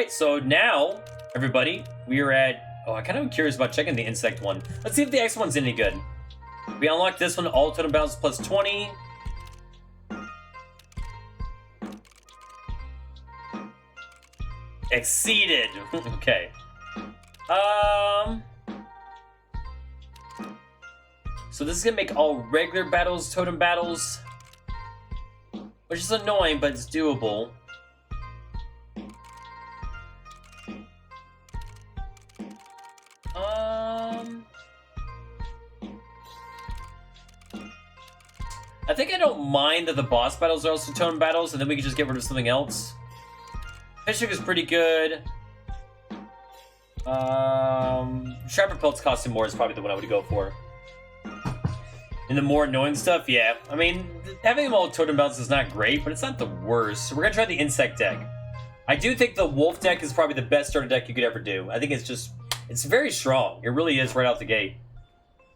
Alright, so now, everybody, we are at... Oh, I kind of am curious about checking the insect one. Let's see if the X one's any good. We unlocked this one, all totem battles plus 20. Exceeded. Okay. So this is gonna make all regular battles totem battles, which is annoying, but it's doable. I think I don't mind that the boss battles are also totem battles, and then we can just get rid of something else. Fishing is pretty good. Sharper Pelts costing more is probably the one I would go for. And the more annoying stuff, yeah. I mean, having them all totem battles is not great, but it's not the worst. So we're gonna try the insect deck. I do think the wolf deck is probably the best starter deck you could ever do. I think it's very strong. It really is right out the gate.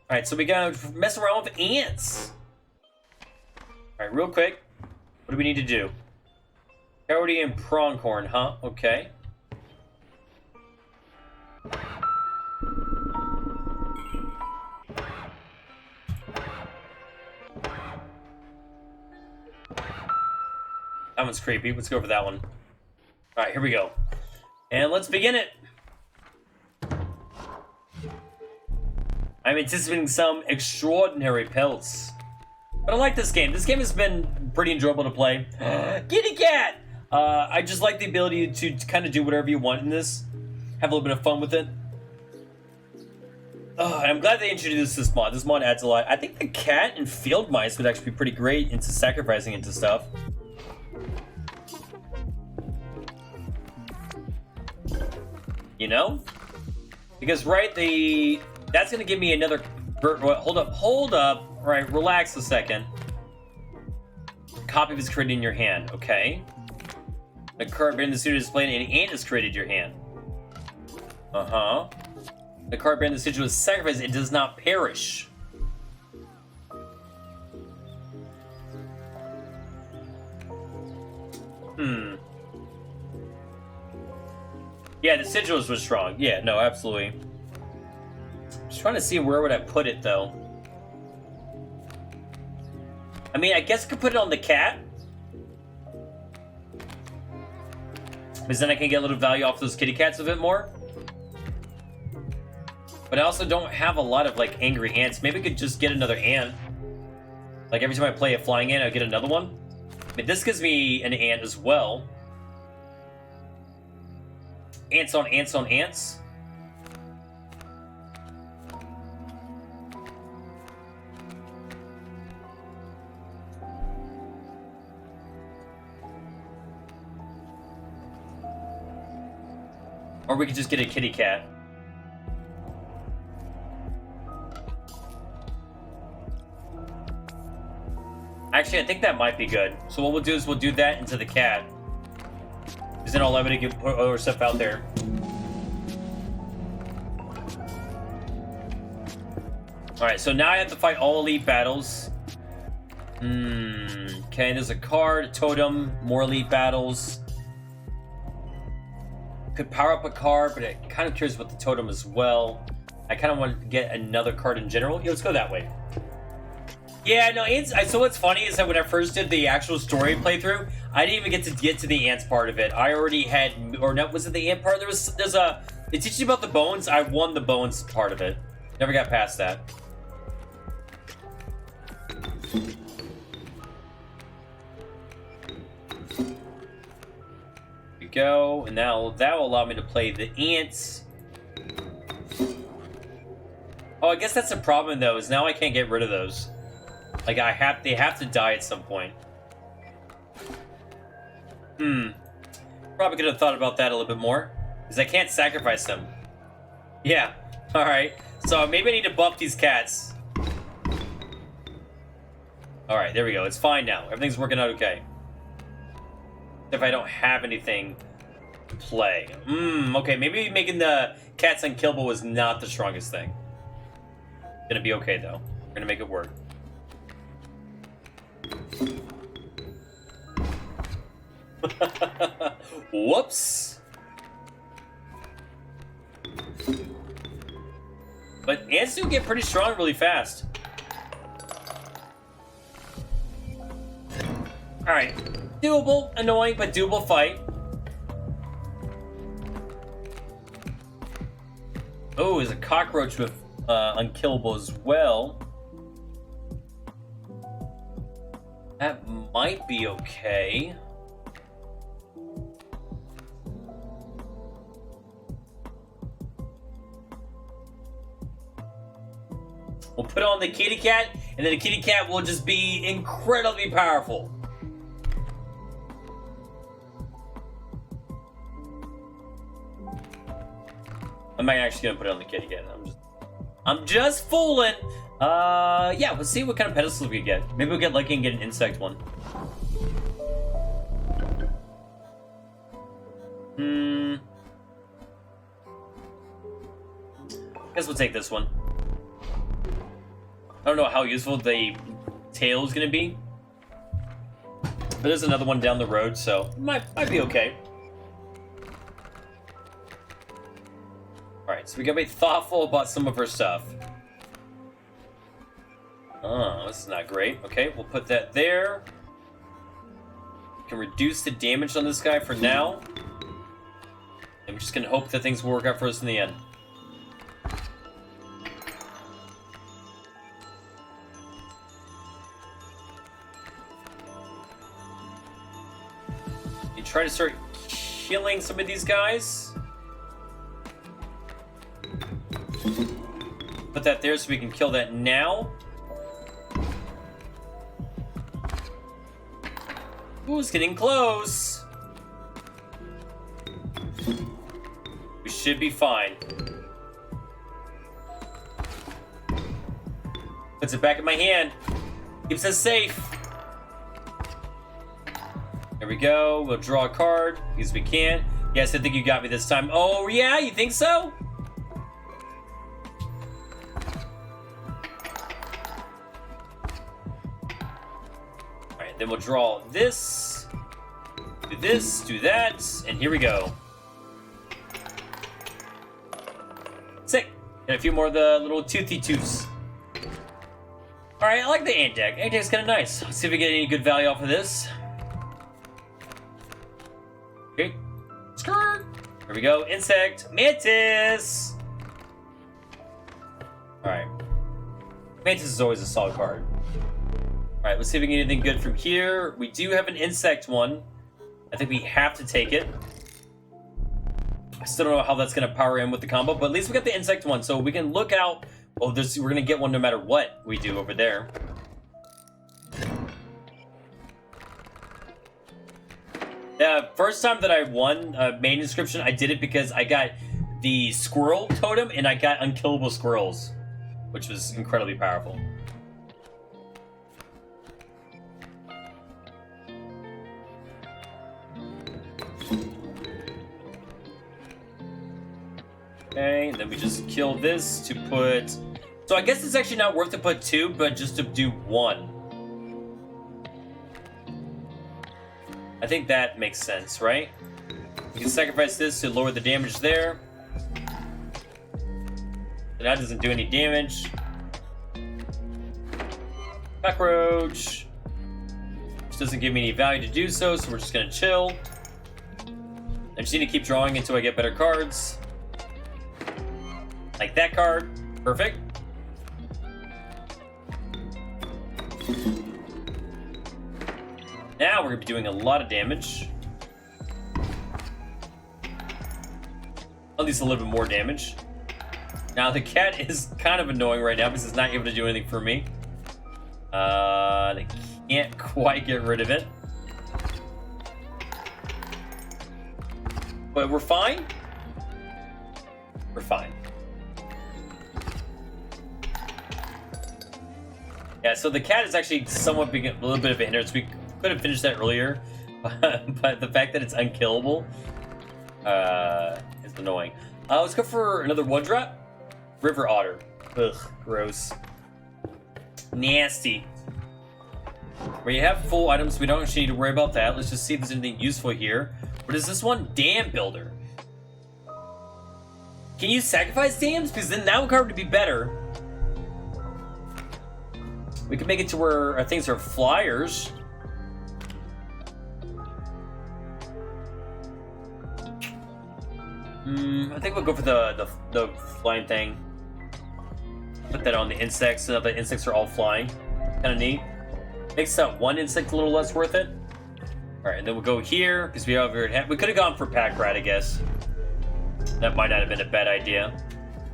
Alright, so we gotta mess around with ants. Alright, real quick. What do we need to do? Coyote and pronghorn, huh? Okay. That one's creepy. Let's go for that one. Alright, here we go. And let's begin it. I'm anticipating some extraordinary pelts. But I like this game. This game has been pretty enjoyable to play. Kitty cat! I just like the ability to kind of do whatever you want in this. Have a little bit of fun with it. I'm glad they introduced this mod. This mod adds a lot. I think the cat and field mice would actually be pretty great into sacrificing into stuff. You know? Because, right, that's going to give me another... Hold up. All right, relax a second. Copy of is created in your hand. Okay. The card bearing the suit is displayed and an ant is created in your hand. Uh-huh. The card bearing the sigil is sacrificed. It does not perish. Yeah, the sigils was strong. Yeah, no, absolutely. Just trying to see where would I put it, though. I mean, I guess I could put it on the cat. Because then I can get a little value off those kitty cats a bit more. But I also don't have a lot of, like, angry ants. Maybe I could just get another ant. Like, every time I play a flying ant, I'll get another one. But this gives me an ant as well. Ants on ants on ants. Or we could just get a kitty cat. Actually, I think that might be good. So what we'll do is we'll do that into the cat. Because then I'll let me put other stuff out there. Alright, so now I have to fight all elite battles. Okay, there's a card, a totem, more elite battles. Could power up a card, but I'm kind of curious about the totem as well. I kind of want to get another card in general. Yeah, let's go that way. Yeah, no, so what's funny is that when I first did the actual story playthrough, I didn't even get to the ants part of it. I already had, or no, was it the ant part? It teaches you about the bones. I won the bones part of it. Never got past that. Go, and now that will allow me to play the ants. Oh, I guess that's the problem though, is now I can't get rid of those. Like they have to die at some point. Probably could have thought about that a little bit more, because I can't sacrifice them. Yeah, alright. So maybe I need to buff these cats. Alright, there we go. It's fine now. Everything's working out okay. If I don't have anything to play. Okay, maybe making the cats unkillable was not the strongest thing. Gonna be okay, though. We're gonna make it work. Whoops! But ants do get pretty strong really fast. Alright. Doable, annoying, but doable fight. Oh, there's a cockroach with unkillable as well. That might be okay. We'll put on the kitty cat, and then the kitty cat will just be incredibly powerful. I'm not actually gonna put it on the kitty cat. I'm just fooling. Yeah, let's see what kind of pedestals we get. Maybe we'll get lucky and get an insect one. Guess we'll take this one. I don't know how useful the tail is gonna be, but there's another one down the road, so might be okay. Alright, so we gotta be thoughtful about some of our stuff. Oh, this is not great. Okay, we'll put that there. We can reduce the damage on this guy for now. And we're just gonna hope that things will work out for us in the end. You try to start killing some of these guys. Put that there so we can kill that now. Ooh, it's getting close. We should be fine. Puts it back in my hand. Keeps us safe. There we go. We'll draw a card because we can. Yes, I think you got me this time. Oh, yeah? You think so? Then we'll draw this, do that, and here we go. Sick. And a few more of the little toothy tooths. Alright, I like the ant deck. Ant deck's kind of nice. Let's see if we get any good value off of this. Okay. Skirt. Here we go. Insect. Mantis. Alright. Mantis is always a solid card. Alright, let's see if we can get anything good from here. We do have an insect one. I think we have to take it. I still don't know how that's going to power in with the combo, but at least we got the insect one, so we can look out. Oh, we're going to get one no matter what we do over there. The first time that I won main inscription, I did it because I got the squirrel totem and I got unkillable squirrels, which was incredibly powerful. Okay, and then we just kill this to put... So I guess it's actually not worth to put 2, but just to do 1. I think that makes sense, right? We can sacrifice this to lower the damage there. So that doesn't do any damage. Cockroach. Which doesn't give me any value to do so, so we're just gonna chill. I just need to keep drawing until I get better cards. Like that card. Perfect. Now we're going to be doing a lot of damage. At least a little bit more damage. Now the cat is kind of annoying right now because it's not able to do anything for me. They can't quite get rid of it. But we're fine. We're fine. Yeah, so the cat is actually somewhat being a little bit of a hindrance. We could have finished that earlier, but the fact that it's unkillable is annoying. Let's go for another 1-drop. River Otter. Ugh, gross. Nasty. We have full items, we don't actually need to worry about that. Let's just see if there's anything useful here. What is this one? Dam Builder. Can you sacrifice dams? Because then that card would be better. We can make it to where our things are flyers. I think we'll go for the flying thing. Put that on the insects so that the insects are all flying. Kind of neat. Makes that one insect a little less worth it. Alright, and then we'll go here, because we could have gone for pack rat, I guess. That might not have been a bad idea.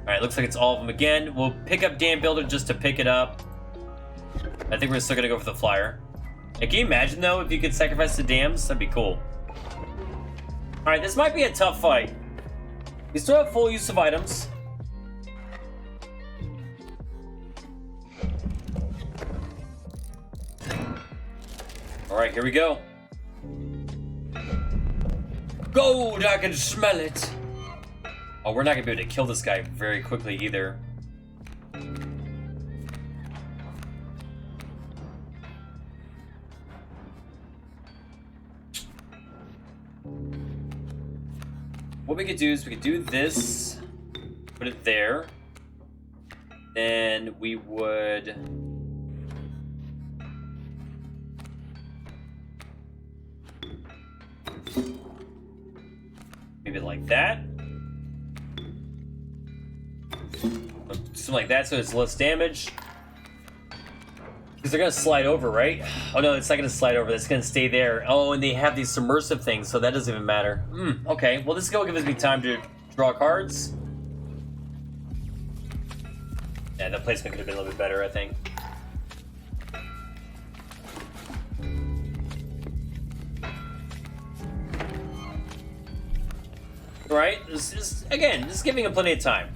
Alright, looks like it's all of them again. We'll pick up Dam Builder just to pick it up. I think we're still going to go for the flyer. Hey, can you imagine, though, if you could sacrifice the dams? That'd be cool. Alright, this might be a tough fight. We still have full use of items. Alright, here we go. Gold, I can smell it. Oh, we're not gonna be able to kill this guy very quickly either. What we could do is we could do this, put it there, then we would maybe like that. Something like that so it's less damage. Because they're gonna slide over, right? Oh no, it's not gonna slide over, it's gonna stay there. Oh, and they have these submersive things, so that doesn't even matter. Okay, well this is gonna give me time to draw cards. Yeah, that placement could have been a little bit better, I think. Right? This is giving him plenty of time.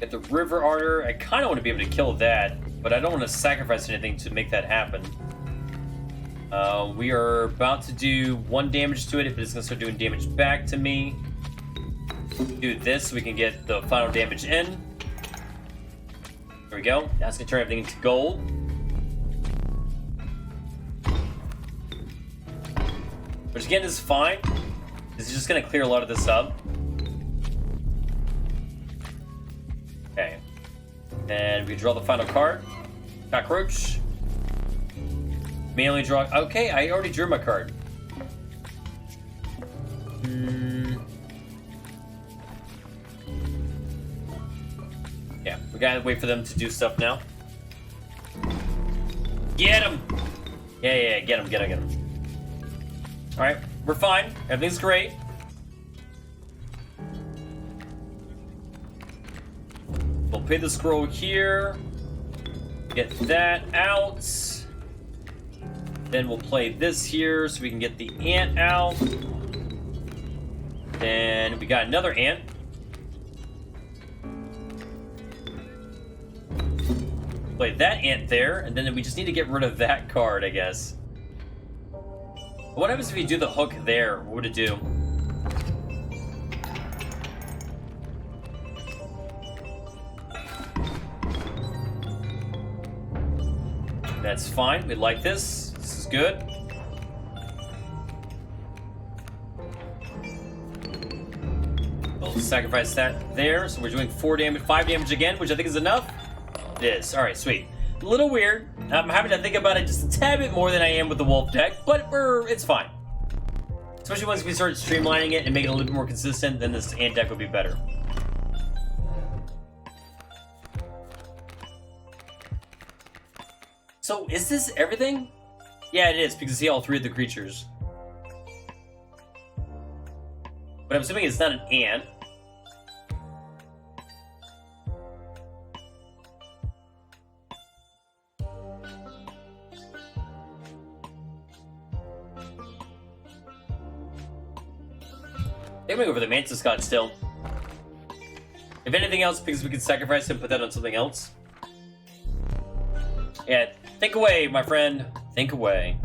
Get the River Ardor. I kind of want to be able to kill that, but I don't want to sacrifice anything to make that happen. We are about to do 1 damage to it if it's going to start doing damage back to me. Do this so we can get the final damage in. There we go. Now it's going to turn everything into gold. Which again is fine. This is just going to clear a lot of this up. Okay. And we draw the final card. Cockroach. Mainly draw. Okay, I already drew my card. Yeah, we gotta wait for them to do stuff now. Get him! Yeah, get him. Alright, we're fine. Everything's great. We'll pay the scroll here. Get that out. Then we'll play this here so we can get the ant out. Then we got another ant. Play that ant there, and then we just need to get rid of that card, I guess. What happens if we do the hook there? What would it do? That's fine. We like this. This is good. We'll sacrifice that there. So we're doing 5 damage again, which I think is enough. It is. Alright, sweet. A little weird. I'm having to think about it just a tad bit more than I am with the wolf deck, but it's fine. Especially once we start streamlining it and making it a little bit more consistent, then this ant deck will be better. So, is this everything? Yeah, it is, because you see all 3 of the creatures. But I'm assuming it's not an ant. I'm gonna go for the Mantis God still. If anything else, because we can sacrifice him, put that on something else. Yeah, think away, my friend. Think away.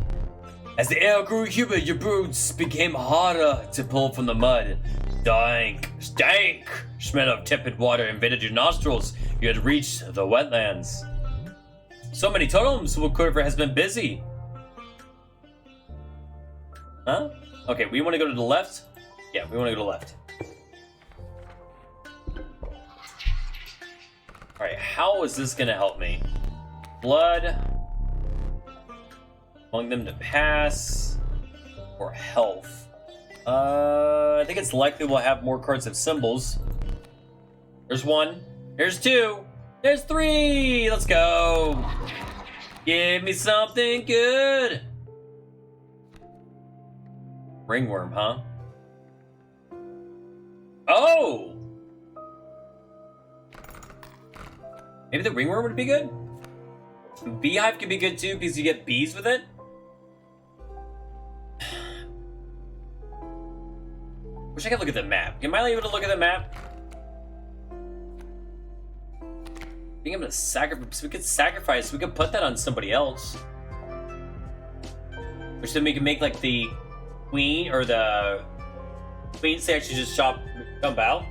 As the air grew humid, your boots became harder to pull from the mud. Stank smell of tepid water invaded your nostrils. You had reached the wetlands. So many totems, Quiver has been busy. Huh? Okay, we want to go to the left? Yeah, we want to go to the left. Alright, how is this gonna help me? Blood. Among them to pass. Or health. I think it's likely we'll have more cards of symbols. There's one. There's two. There's three. Let's go. Give me something good. Ringworm, huh? Oh! Maybe the ringworm would be good? Beehive could be good too because you get bees with it. Wish I could look at the map. Am I able to look at the map? Being able to sacrifice, we could sacrifice, we could put that on somebody else. Which then we can make like the queen or the queen say actually just jump out.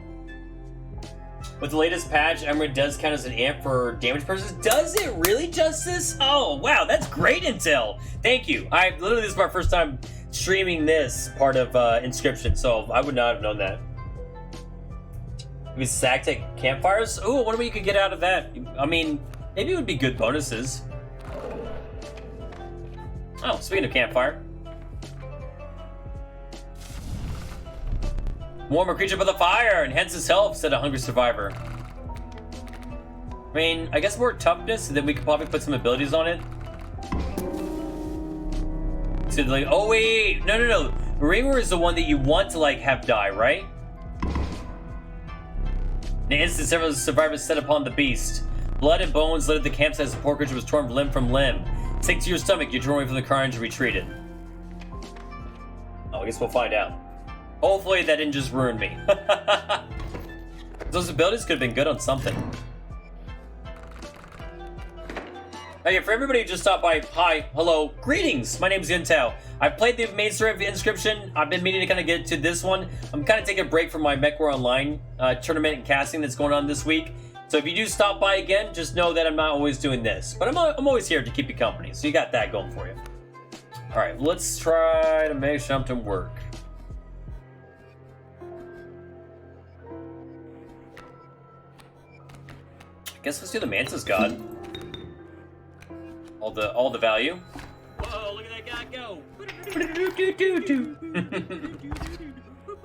With the latest patch, Emerald does count as an amp for damage purposes. Does it really, Justice? Oh, wow, that's great intel. Thank you. Literally, this is my first time streaming this part of Inscryption, so I would not have known that. Maybe Sactic campfires? Ooh, I wonder what you could get out of that. I mean, maybe it would be good bonuses. Oh, speaking of campfire. Warm a creature by the fire, enhances health, said a hungry survivor. I mean, I guess more toughness, and then we could probably put some abilities on it. So like, oh wait, no. Ringworm is the one that you want to like have die, right? In an instant, several survivors set upon the beast. Blood and bones littered the campsite as the poor creature was torn limb from limb. Sink to your stomach, you draw away from the carnage and retreated. Oh, I guess we'll find out. Hopefully that didn't just ruin me. Those abilities could have been good on something. Okay, for everybody who just stopped by, hi, hello, greetings. My name is Yuntow. I've played the main story of the Inscryption. I've been meaning to kind of get to this one. I'm kind of taking a break from my MechWar Online tournament and casting that's going on this week. So if you do stop by again, just know that I'm not always doing this. But I'm always here to keep you company. So you got that going for you. All right, let's try to make something work. I guess let's do the Mantis God. All the value. Whoa, look at that guy go!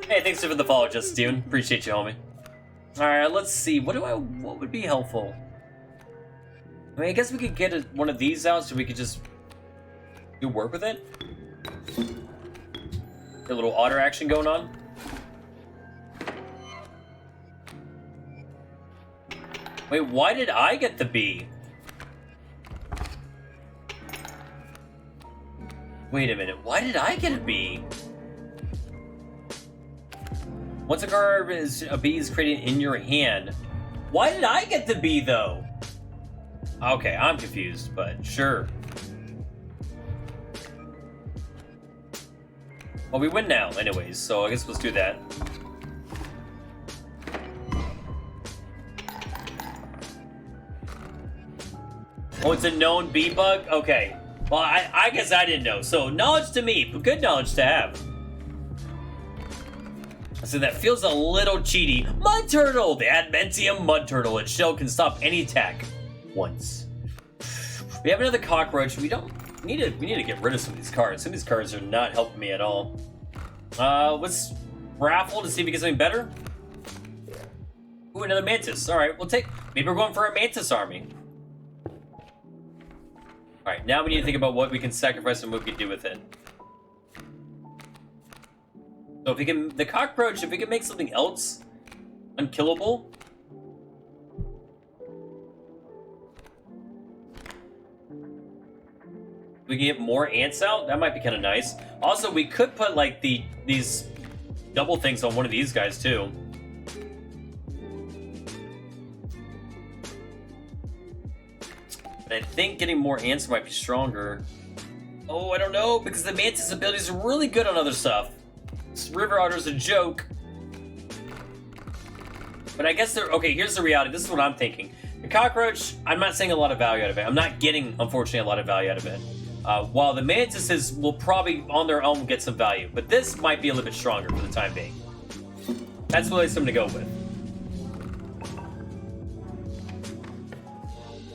Hey, thanks for the follow, Just Steven. Appreciate you, homie. Alright, let's see. What would be helpful? I mean, I guess we could get one of these out so we could just do work with it. Get a little otter action going on. Wait, why did I get the bee? Wait a minute, why did I get a bee? Once a bee is created in your hand, why did I get the bee though? Okay, I'm confused, but sure. Well, we win now anyways, so I guess let's do that. Oh, it's a known bee bug? Okay. Well, I guess I didn't know. So, knowledge to me, but good knowledge to have. So that feels a little cheaty. Mud Turtle! The Admentium Mud Turtle. Its shell can stop any attack once. We have another cockroach. We need to get rid of some of these cards. Some of these cards are not helping me at all. Let's raffle to see if we get something better. Ooh, another Mantis. Alright, maybe we're going for a Mantis army. Alright, now we need to think about what we can sacrifice and what we can do with it. So if we can, the cockroach, if we can make something else unkillable. We can get more ants out, that might be kind of nice. Also, we could put like these double things on one of these guys too. I think getting more ants might be stronger. Oh, I don't know, because the Mantis abilities are really good on other stuff. This River Otter's a joke. But I guess okay, here's the reality. This is what I'm thinking. The cockroach, I'm not seeing a lot of value out of it. I'm not getting, unfortunately, a lot of value out of it. While the mantises will probably on their own get some value, but this might be a little bit stronger for the time being. That's really something to go with.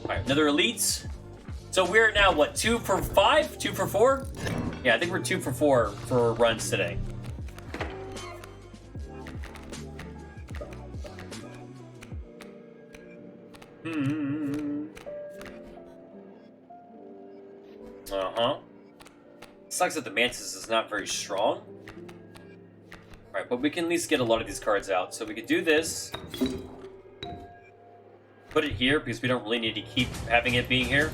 Alright, another elites. So we're now, what, 2 for 5? 2 for 4? Yeah, I think we're 2 for 4 for runs today. Sucks that the mantis is not very strong. Alright, but we can at least get a lot of these cards out. So we could do this. Put it here, because we don't really need to keep having it being here.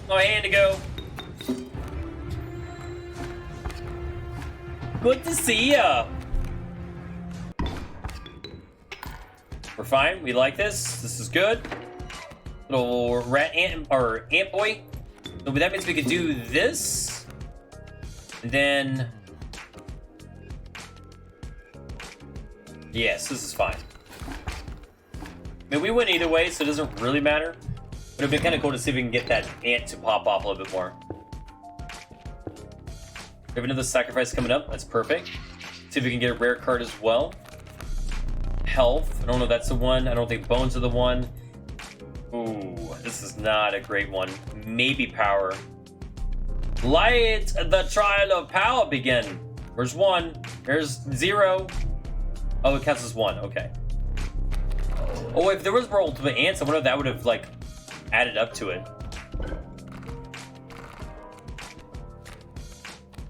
Oh, hey, Indigo. Good to see ya. We're fine. We like this. This is good. Little rat ant or ant boy. So that means we could do this. And then, yes, this is fine. I mean, we win either way, so it doesn't really matter. But it'd be kind of cool to see if we can get that ant to pop off a little bit more. We have another sacrifice coming up. That's perfect. See if we can get a rare card as well. Health. I don't know if that's the one. I don't think bones are the one. Ooh, this is not a great one. Maybe power. Light the trial of power begin. Where's 1? There's 0. Oh, it counts as 1. Okay. Oh, if there was more ultimate ants, I wonder if that would have, like, added up to it.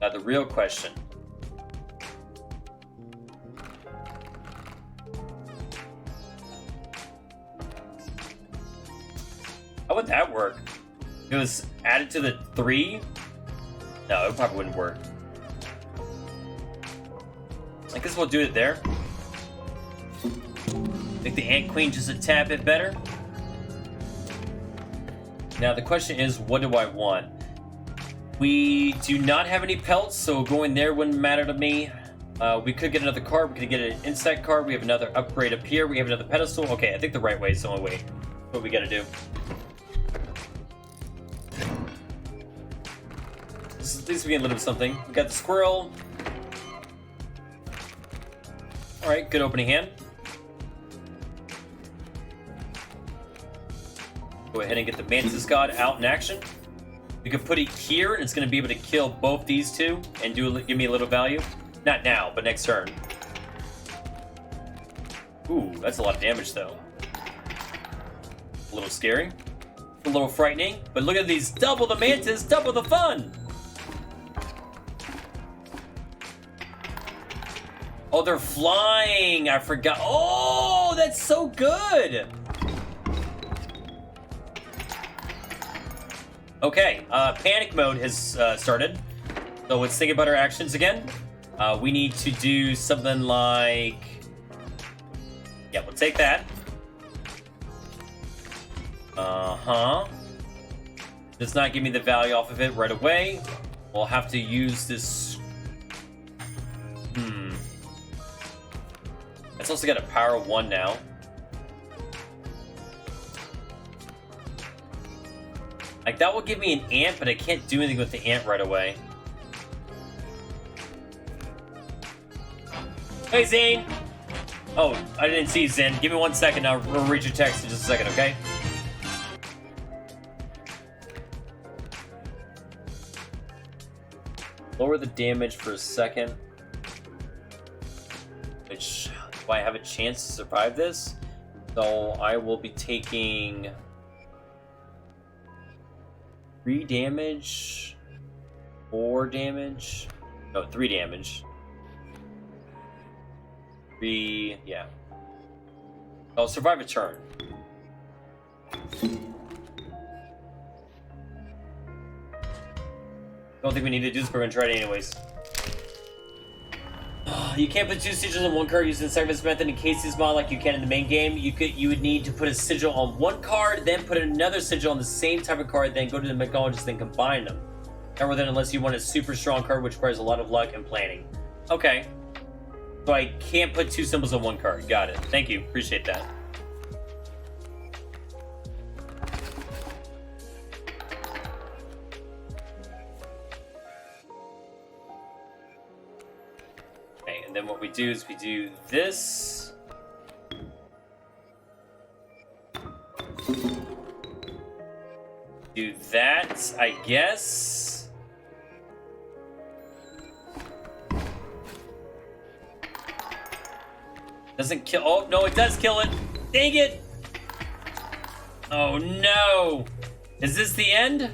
Now, the real question. How would that work? If it was added to the 3? No, it probably wouldn't work. I guess we'll do it there. Make the Ant Queen just a tad bit better. Now the question is, what do I want? We do not have any pelts, so going there wouldn't matter to me. We could get another card. We could get an insect card. We have another upgrade up here. We have another pedestal. Okay, I think the right way is the only way. What we gotta do. At least we get a little bit of something. We got the squirrel. Alright, good opening hand. Go ahead and get the Mantis God out in action. We can put it here, and it's going to be able to kill both these two and give me a little value. Not now, but next turn. Ooh, that's a lot of damage, though. A little scary. A little frightening. But look at these. Double the Mantis, double the fun! Oh, they're flying. I forgot. Oh, that's so good. Okay, panic mode has started. So let's think about our actions again. We need to do something like... Yeah, we'll take that. Does not give me the value off of it right away. We'll have to use this... It's also got a power of 1 now. Like, that will give me an ant, but I can't do anything with the ant right away. Hey, Zane! Oh, I didn't see Zane. Give me 1 second. I'll read your text in just a second, okay? Lower the damage for a second. Which... Do I have a chance to survive this? So I will be taking 3 damage, 4 damage, no, 3 damage. 3, yeah. I'll survive a turn. Don't think we need to do this, but we're gonna try it anyways. You can't put 2 sigils on 1 card using the sacrifice method in Kaycee's mod like you can in the main game. You would need to put a sigil on 1 card, then put another sigil on the same type of card, then go to the mycologist, then combine them. Rather than unless you want a super strong card, which requires a lot of luck and planning. Okay. So I can't put 2 symbols on 1 card. Got it. Thank you. Appreciate that. And then what we do is we do this. Do that, I guess. Doesn't kill. Oh, no, it does kill it. Dang it. Oh, no. Is this the end?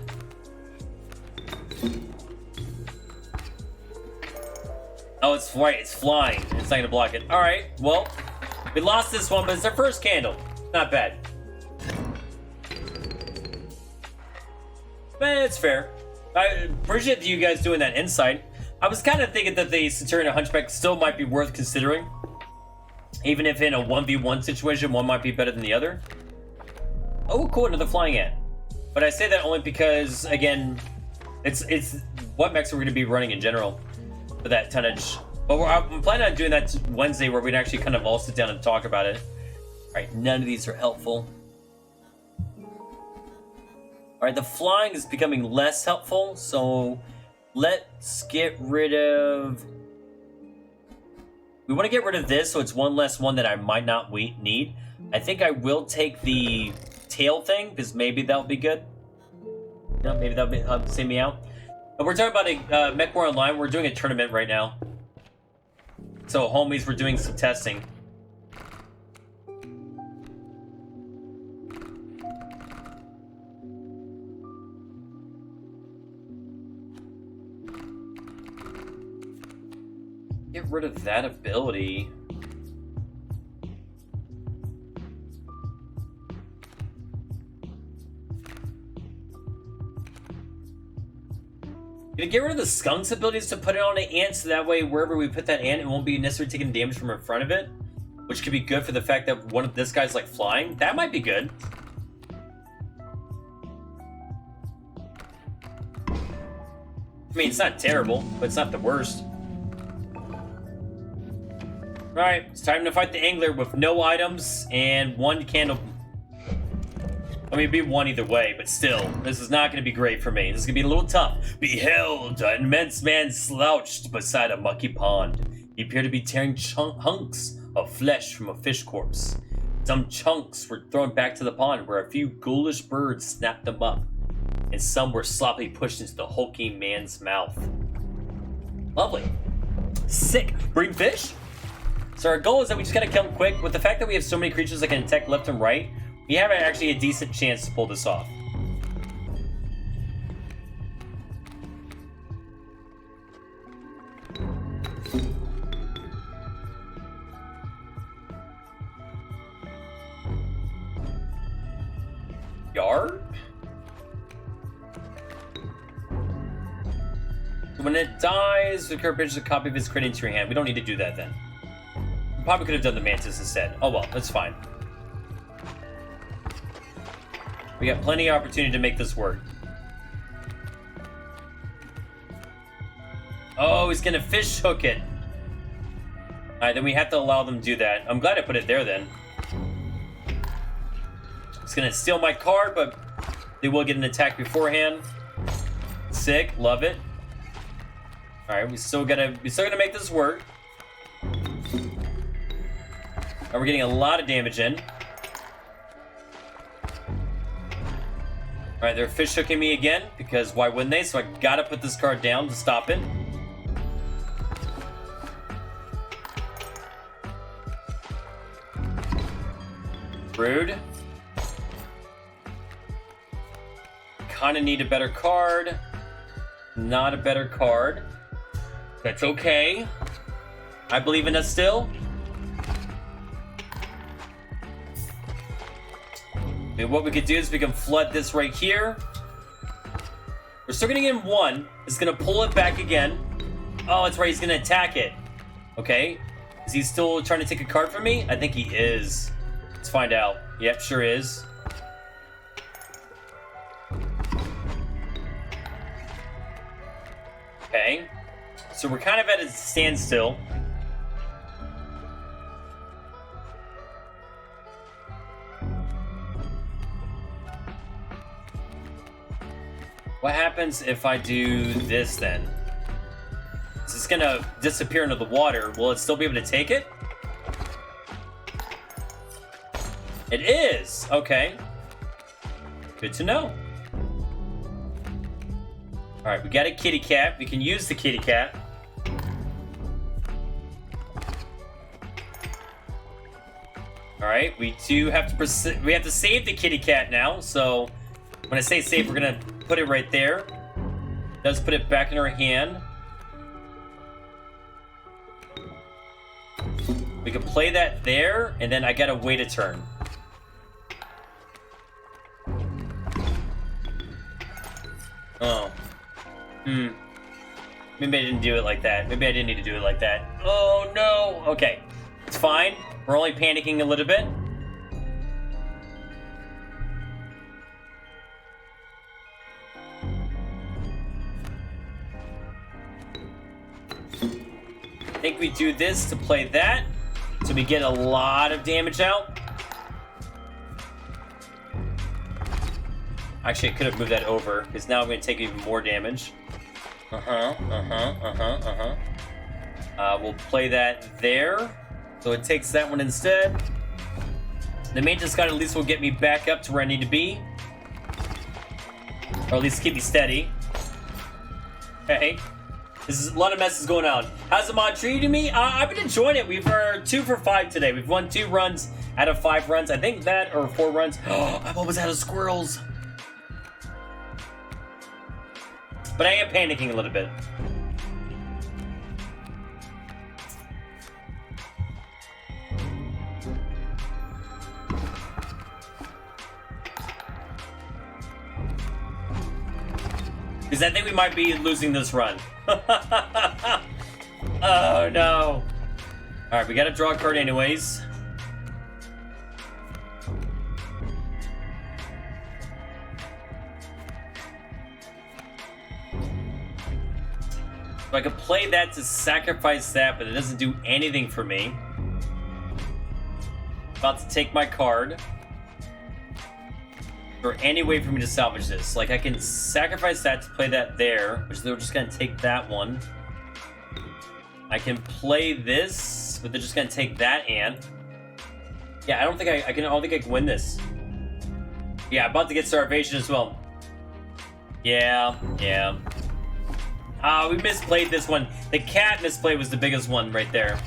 Oh, it's right. It's flying. It's not going to block it. All right. Well, we lost this one, but it's our first candle. Not bad. But it's fair. I appreciate you guys doing that insight. I was kind of thinking that the Centurion Hunchback still might be worth considering. Even if in a 1v1 situation, one might be better than the other. Oh, cool, another flying ant. But I say that only because, again, it's what mechs are we going to be running in general for that tonnage. But I'm planning on doing that Wednesday where we'd actually kind of all sit down and talk about it. All right, none of these are helpful. All right, the flying is becoming less helpful, so let's get rid of... We want to get rid of this, so it's one less one that I might not need. I think I will take the tail thing, because maybe that'll be good. No, maybe that'll be, save me out. But we're talking about a Mech War Online. We're doing a tournament right now. So, homies, we're doing some testing. Get rid of that ability. Gonna get rid of the skunk's abilities to put it on an ant, so that way wherever we put that ant, it won't be necessarily taking damage from in front of it, which could be good for the fact that one of this guy's like flying. That might be good. I mean, it's not terrible, but it's not the worst. Alright, it's time to fight the angler with no items and one candle. I mean, it'd be one either way, but still, this is not going to be great for me. This is going to be a little tough. Beheld, an immense man slouched beside a mucky pond. He appeared to be tearing hunks of flesh from a fish corpse. Some chunks were thrown back to the pond, where a few ghoulish birds snapped them up, and some were sloppily pushed into the hulking man's mouth. Lovely. Sick. Bring fish? So our goal is that we just gotta kill him quick. With the fact that we have so many creatures that can attack left and right, we have actually a decent chance to pull this off. Yar? When it dies, the current picture is a copy of his crit into your hand. We don't need to do that then. Probably could have done the mantis instead. Oh well, that's fine. We got plenty of opportunity to make this work. Oh, he's gonna fish hook it. Alright, then we have to allow them to do that. I'm glad I put it there then. It's gonna steal my card, but they will get an attack beforehand. Sick, love it. Alright, we still gotta make this work. And we're getting a lot of damage in. Alright, they're fish hooking me again, because why wouldn't they? So I gotta put this card down to stop it. Rude. Kinda need a better card. Not a better card. That's okay. I believe in us still. And what we could do is we can flood this right here. We're still gonna get him one. It's gonna pull it back again. Oh, that's right, he's gonna attack it. Okay. Is he still trying to take a card from me? I think he is. Let's find out. Yep, sure is. Okay. So we're kind of at a standstill. What happens if I do this then? Is this gonna disappear into the water? Will it still be able to take it? It is! Okay. Good to know. Alright, we got a kitty cat. We can use the kitty cat. Alright, we do have to we have to save the kitty cat now, so when I say save, we're gonna put it right there. Does put it back in her hand. We can play that there, and then I gotta wait a turn. Oh. Maybe I didn't do it like that. Maybe I didn't need to do it like that. Oh no! Okay. It's fine. We're only panicking a little bit. I think we do this to play that, so we get a lot of damage out. Actually, I could have moved that over, because now I'm going to take even more damage. We'll play that there. So it takes that one instead. The Mantis God at least will get me back up to where I need to be. Or at least keep me steady. Okay. This is a lot of messes going on. How's the mod treating me? I've been enjoying it. We've 2 for 5 today. We've won 2 runs out of 5 runs. I think that, or 4 runs. Oh, I'm almost out of squirrels. But I am panicking a little bit. Because I think we might be losing this run. Oh no. Alright, we gotta draw a card anyways. So I could play that to sacrifice that, but it doesn't do anything for me. About to take my card. Or any way for me to salvage this. Like, I can sacrifice that to play that there, which they're just gonna take that one. I can play this, but they're just gonna take that ant. Yeah, I don't think I don't think I can win this. Yeah, I'm about to get starvation as well. Yeah. We misplayed this one. The cat misplay was the biggest one right there.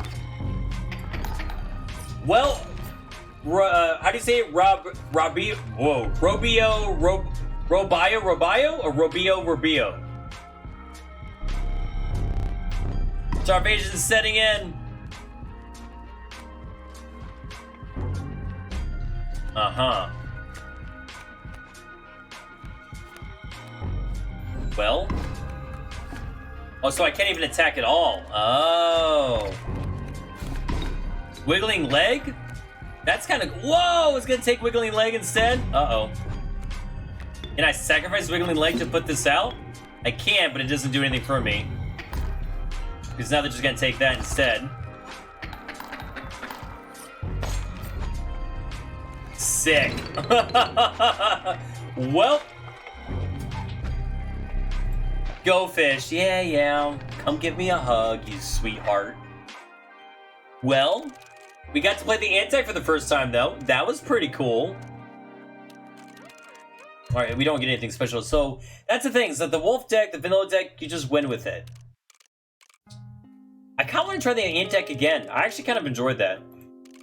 Well, how do you say it? Robio, or Robio? Starvation's setting in. Well. Oh, so I can't even attack at all. Oh. Wiggling leg? That's kind of... Whoa! It's gonna take Wiggling leg instead? Uh-oh. Can I sacrifice Wiggling leg to put this out? I can, but it doesn't do anything for me. Because now they're just gonna take that instead. Sick. Well... Go fish. Yeah. Come give me a hug, you sweetheart. Well, we got to play the anti for the first time, though. That was pretty cool. Alright, we don't get anything special. So, that's the thing. So, the wolf deck, the vanilla deck, you just win with it. I kind of want to try the ant deck again. I actually kind of enjoyed that.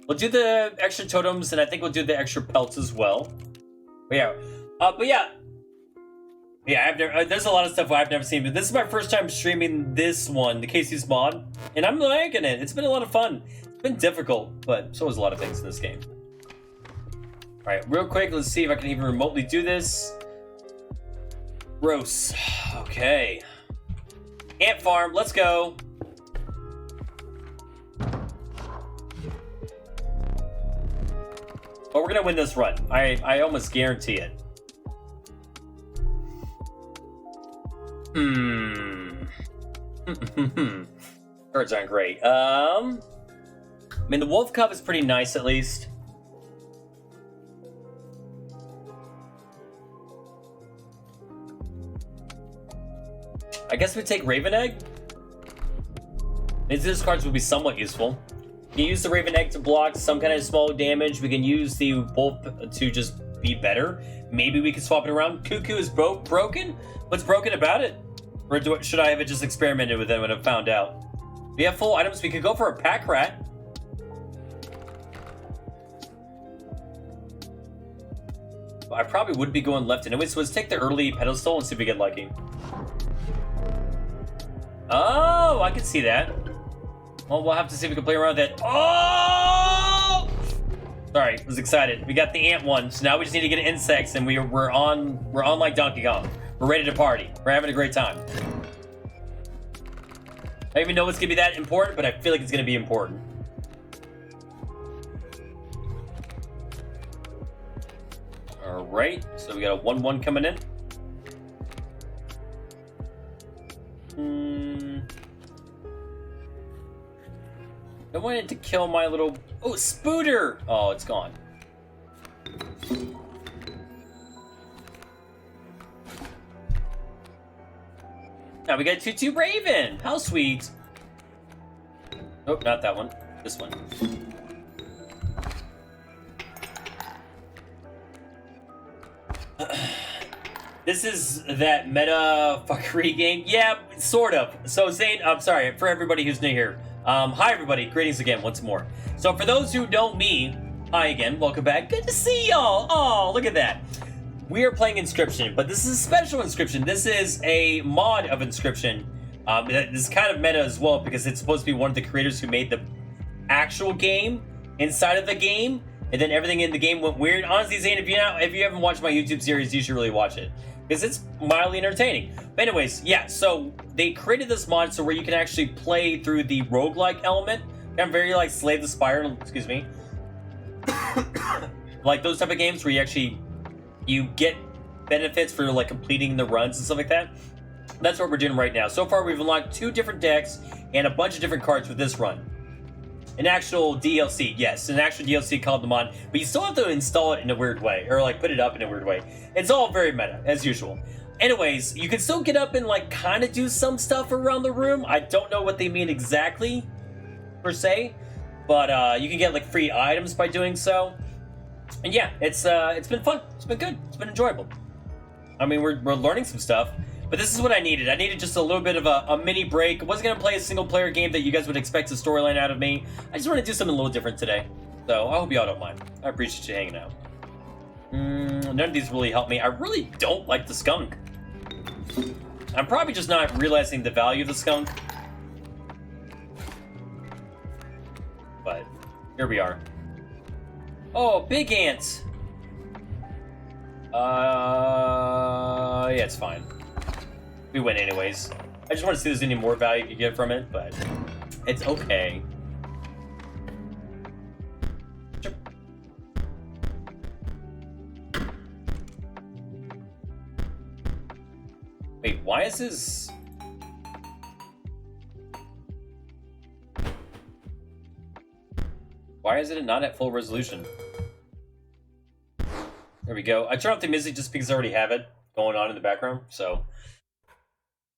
We'll do the extra totems, and I think we'll do the extra pelts as well. But yeah. Yeah, I've never, there's a lot of stuff I've never seen, but this is my first time streaming this one, the Kaycee's mod, and I'm liking it. It's been a lot of fun. It's been difficult, but so was a lot of things in this game. Alright, real quick, let's see if I can even remotely do this. Gross. Okay. Ant farm, let's go. But we're gonna win this run. I almost guarantee it. Cards aren't great. I mean, the Wolf Cub is pretty nice, at least. I guess we take Raven Egg. These cards would be somewhat useful. We can use the Raven Egg to block some kind of small damage. We can use the Wolf to just be better. Maybe we can swap it around. Cuckoo is broken? What's broken about it? Or should I have just experimented with it when I found out? We have full items. We could go for a pack rat. I probably would be going left anyway, so let's take the early pedestal and see if we get lucky. Oh, I can see that. Well, we'll have to see if we can play around with that. Oh! Sorry, I was excited. We got the ant one, so now we just need to get insects, and we're on like Donkey Kong. We're ready to party. We're having a great time. I don't even know it's gonna be that important, but I feel like it's gonna be important. Alright, so we got a 1-1 coming in. I wanted to kill my little... Oh, Spooter! Oh, it's gone. Now we got a 2-2 Raven! How sweet! Oh, not that one. This one. This is that meta fuckery game? Yeah, sort of. So, Zane, I'm sorry, for everybody who's new here. Hi everybody, greetings again once more. So for those who know me, hi again, welcome back. Good to see y'all. Oh, look at that. We are playing Inscryption, but this is a special Inscryption. This is a mod of Inscryption. This is kind of meta as well because it's supposed to be one of the creators who made the actual game inside of the game, and then everything in the game went weird. Honestly, Zane, if you haven't watched my YouTube series, you should really watch it because it's mildly entertaining. But anyways, yeah, so they created this mod so where you can actually play through the roguelike element. I'm very like Slay the Spire, excuse me. Like those type of games where you get benefits for like completing the runs and stuff like that. That's what we're doing right now. So far, we've unlocked 2 different decks and a bunch of different cards with this run. An actual DLC, yes, an actual DLC called the mod, but you still have to install it in a weird way, or like put it up in a weird way. It's all very meta, as usual. Anyways, you can still get up and like kind of do some stuff around the room. I don't know what they mean exactly, per se, but you can get like free items by doing so. And yeah, it's been fun. It's been good. It's been enjoyable. I mean, we're learning some stuff. But this is what I needed. I needed just a little bit of a mini break. I wasn't going to play a single-player game that you guys would expect a storyline out of me. I just want to do something a little different today. So, I hope y'all don't mind. I appreciate you hanging out. None of these really help me. I really don't like the skunk. I'm probably just not realizing the value of the skunk. But, here we are. Oh, big ants! Yeah, it's fine. We win anyways. I just want to see if there's any more value you can get from it, but it's okay. Sure. Wait, why is this... Why is it not at full resolution? There we go. I turned off the music just because I already have it going on in the background, so...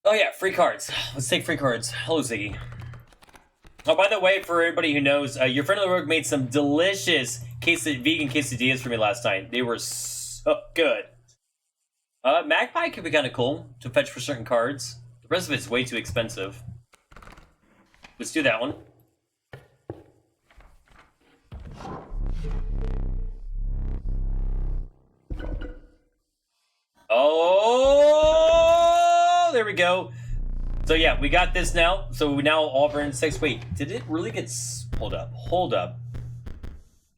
Oh yeah, free cards. Let's take free cards. Hello, Ziggy. Oh, by the way, for everybody who knows, your friend of the rogue made some delicious vegan quesadillas for me last night. They were so good. Magpie could be kind of cool to fetch for certain cards. The rest of it's way too expensive. Let's do that one. Oh, there we go. So yeah, we got this now. So we now all of our insects. Wait, did it really get... Hold up.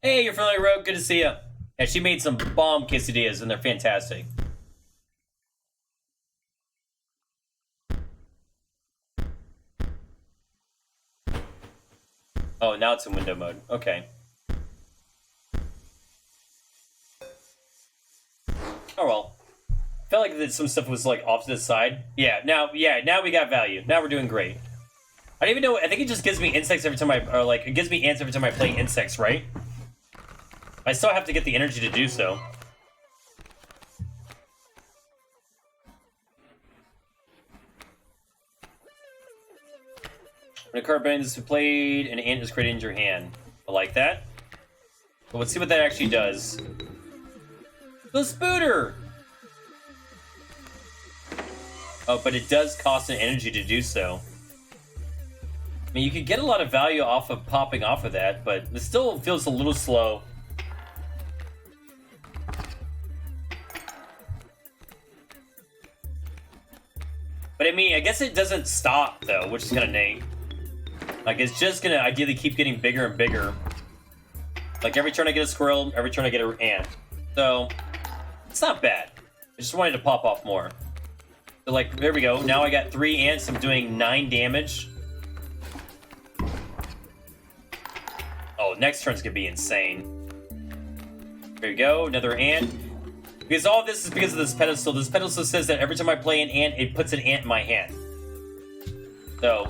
Hey, you're friendly rogue. Good to see you. Yeah, she made some bomb quesadillas, and they're fantastic. Oh, now it's in window mode. Okay. Oh well. I felt like that some stuff was like off to the side. Yeah, now we got value. Now we're doing great. I don't even know. I think it just gives me insects every time it gives me ants every time I play insects, right? I still have to get the energy to do so. When a card bends is played, an ant is created in your hand. I like that. But let's see what that actually does. The spooter! Oh, but it does cost an energy to do so. I mean, you could get a lot of value off of popping off of that, but it still feels a little slow. But I mean, I guess it doesn't stop, though, which is kind of neat. Like, it's just gonna ideally keep getting bigger and bigger. Like, every turn I get a squirrel, every turn I get an ant. So, it's not bad. I just wanted to pop off more. So, like, there we go. Now I got 3 ants. I'm doing 9 damage. Oh, next turn's gonna be insane. There you go. Another ant. Because all of this is because of this pedestal. This pedestal says that every time I play an ant, it puts an ant in my hand. So,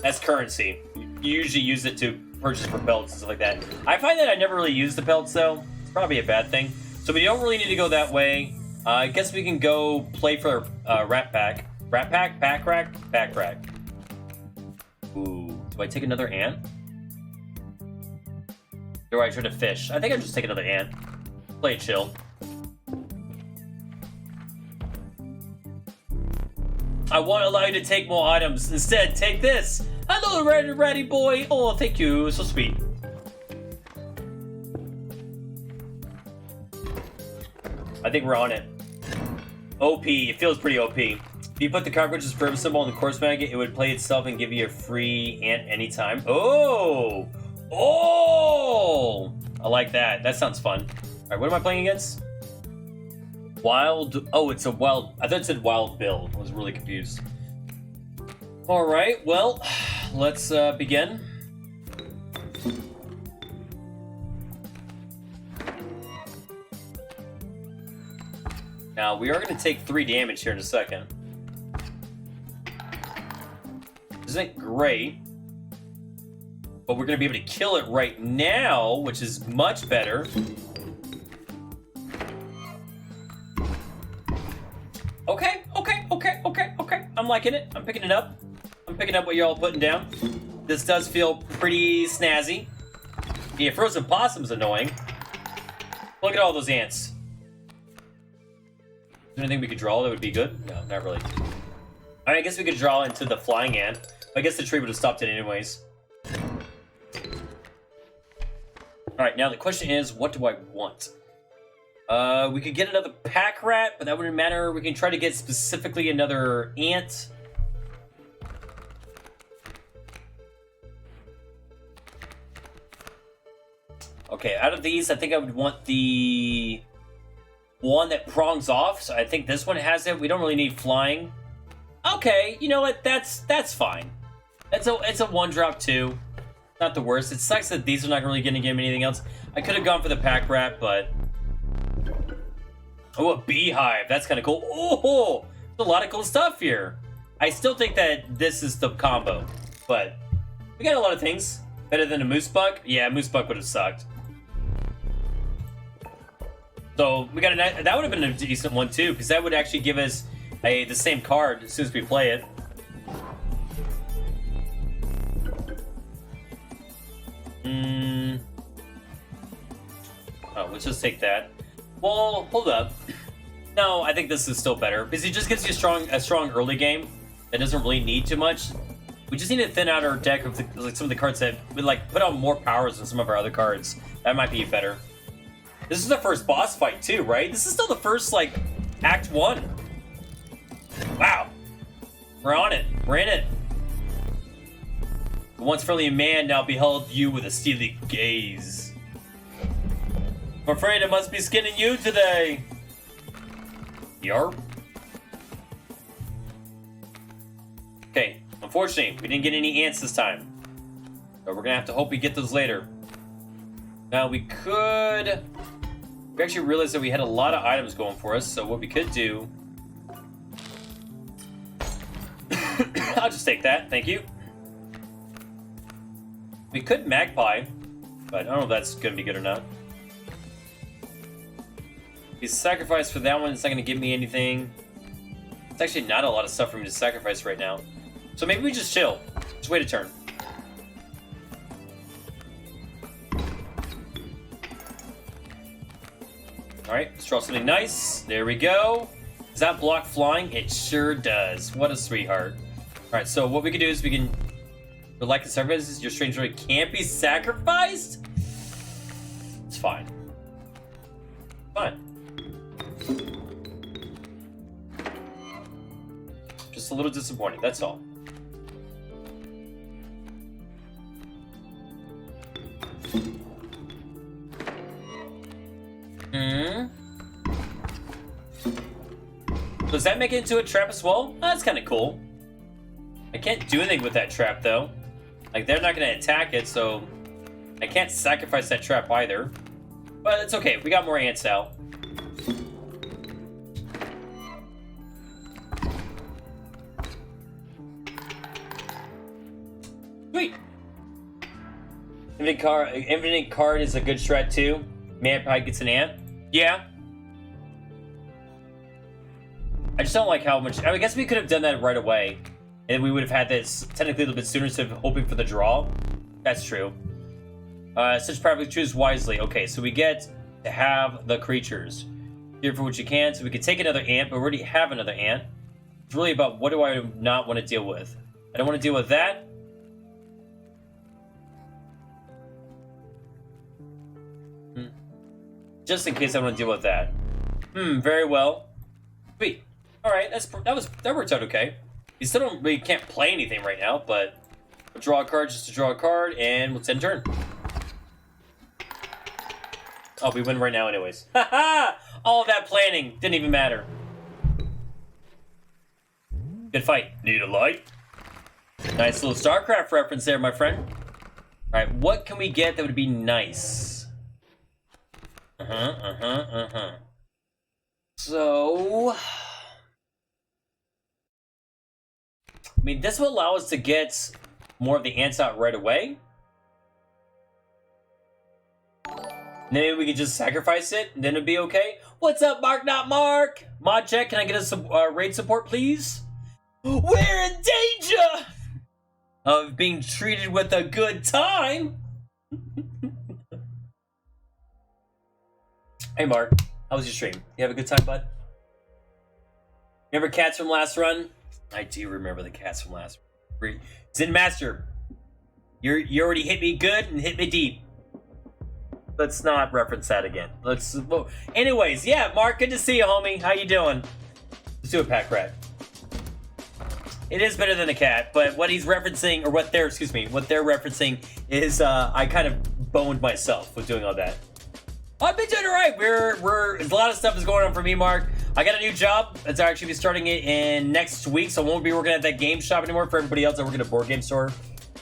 that's currency. You usually use it to purchase for pelts and stuff like that. I find that I never really use the pelts, though. It's probably a bad thing. So we don't really need to go that way. I guess we can go play for Rat Pack. Rat Pack? Pack Rack? Pack Rack. Ooh. Do I take another ant? Or do I try to fish? I think I'll just take another ant. Play it chill. I won't allow you to take more items. Instead, take this. Hello, ratty boy. Oh, thank you. So sweet. I think we're on it. OP. It feels pretty OP. If you put the cockroach's verb symbol on the corpse magnet, it would play itself and give you a free ant anytime. Oh! Oh! I like that. That sounds fun. Alright, what am I playing against? Wild... Oh, it's a wild... I thought it said wild build. I was really confused. Alright, well, let's begin. Now, we are going to take 3 damage here in a second. Isn't great. But we're going to be able to kill it right now, which is much better. Okay. I'm liking it. I'm picking it up. I'm picking up what you're all putting down. This does feel pretty snazzy. Yeah, frozen possum's annoying. Look at all those ants. Is there anything we could draw that would be good? No, not really. I guess we could draw into the flying ant. I guess the tree would have stopped it anyways. Alright, now the question is, what do I want? We could get another pack rat, but that wouldn't matter. We can try to get specifically another ant. Okay, out of these, I think I would want the one that prongs off. So I think this one has it. We don't really need flying. Okay, you know what? That's fine. It's a 1-drop too. Not the worst. It sucks that these are not really going to give me anything else. I could have gone for the pack rat, but... Oh, a beehive. That's kind of cool. Oh, there's a lot of cool stuff here. I still think that this is the combo, but we got a lot of things. Better than a moose buck? Yeah, a moose buck would have sucked. So we got that would have been a decent one too, because that would actually give us the same card as soon as we play it. Oh, let's just take that. Well, hold up. No, I think this is still better because it just gives you a strong early game that doesn't really need too much. We just need to thin out our deck of some of the cards that would put on more powers than some of our other cards. That might be better. This is the first boss fight too, right? This is still the first Act 1. Wow, we're on it. We're in it. The once friendly man now beheld you with a steely gaze. I'm afraid I must be skinning you today. Yarp. Okay, unfortunately, we didn't get any ants this time. But we're gonna have to hope we get those later. Now we could... We actually realized that we had a lot of items going for us, so what we could do... I'll just take that, thank you. We could magpie, but I don't know if that's gonna be good or not. The sacrifice for that one is not going to give me anything. It's actually not a lot of stuff for me to sacrifice right now. So maybe we just chill. Just wait a turn. Alright, let's draw something nice. There we go. Does that block flying? It sure does. What a sweetheart. Alright, so what we can do is we can... Like the sacrifices, your strange droid can't be sacrificed? It's fine. Fine. Just a little disappointing, that's all. Does that make it into a trap as well? Oh, that's kind of cool. I can't do anything with that trap, though. Like, they're not going to attack it, so... I can't sacrifice that trap either. But it's okay, we got more ants out. Sweet! Infinite card is a good strat, too. Man probably gets an ant. Yeah. I just don't like how much... I guess we could have done that right away. And we would have had this technically a little bit sooner instead of hoping for the draw. That's true. Such probably choose wisely. Okay, so we get to have the creatures. Here for what you can. So we could take another ant, but we already have another ant. It's really about what do I not want to deal with. I don't want to deal with that. Just in case I want to deal with that. Very well. Sweet. Alright, that worked out okay. You still don't really can't play anything right now, but draw a card just to draw a card, and let's end turn. Oh, we win right now anyways. Haha! All of that planning didn't even matter. Good fight. Need a light? Nice little StarCraft reference there, my friend. Alright, what can we get that would be nice? So... I mean, this will allow us to get more of the ants out right away. Maybe we could just sacrifice it, and then it'd be okay. What's up, Mark, not Mark? Mod check, can I get a raid support, please? We're in danger of being treated with a good time. Hey, Mark, how was your stream? You have a good time, bud? Remember cats from last run? I do remember the cats from last run. Zen Master, you already hit me good and hit me deep. Let's not reference that again. Well, anyways, yeah, Mark, good to see you, homie. How you doing? Let's do a pack rat. It is better than a cat, but what he's referencing, or what they're referencing is I kind of boned myself with doing all that. I've been doing alright. A lot of stuff is going on for me, Mark. I got a new job. It's actually be starting it in next week, so I won't be working at that game shop anymore. For everybody else, I work at a board game store.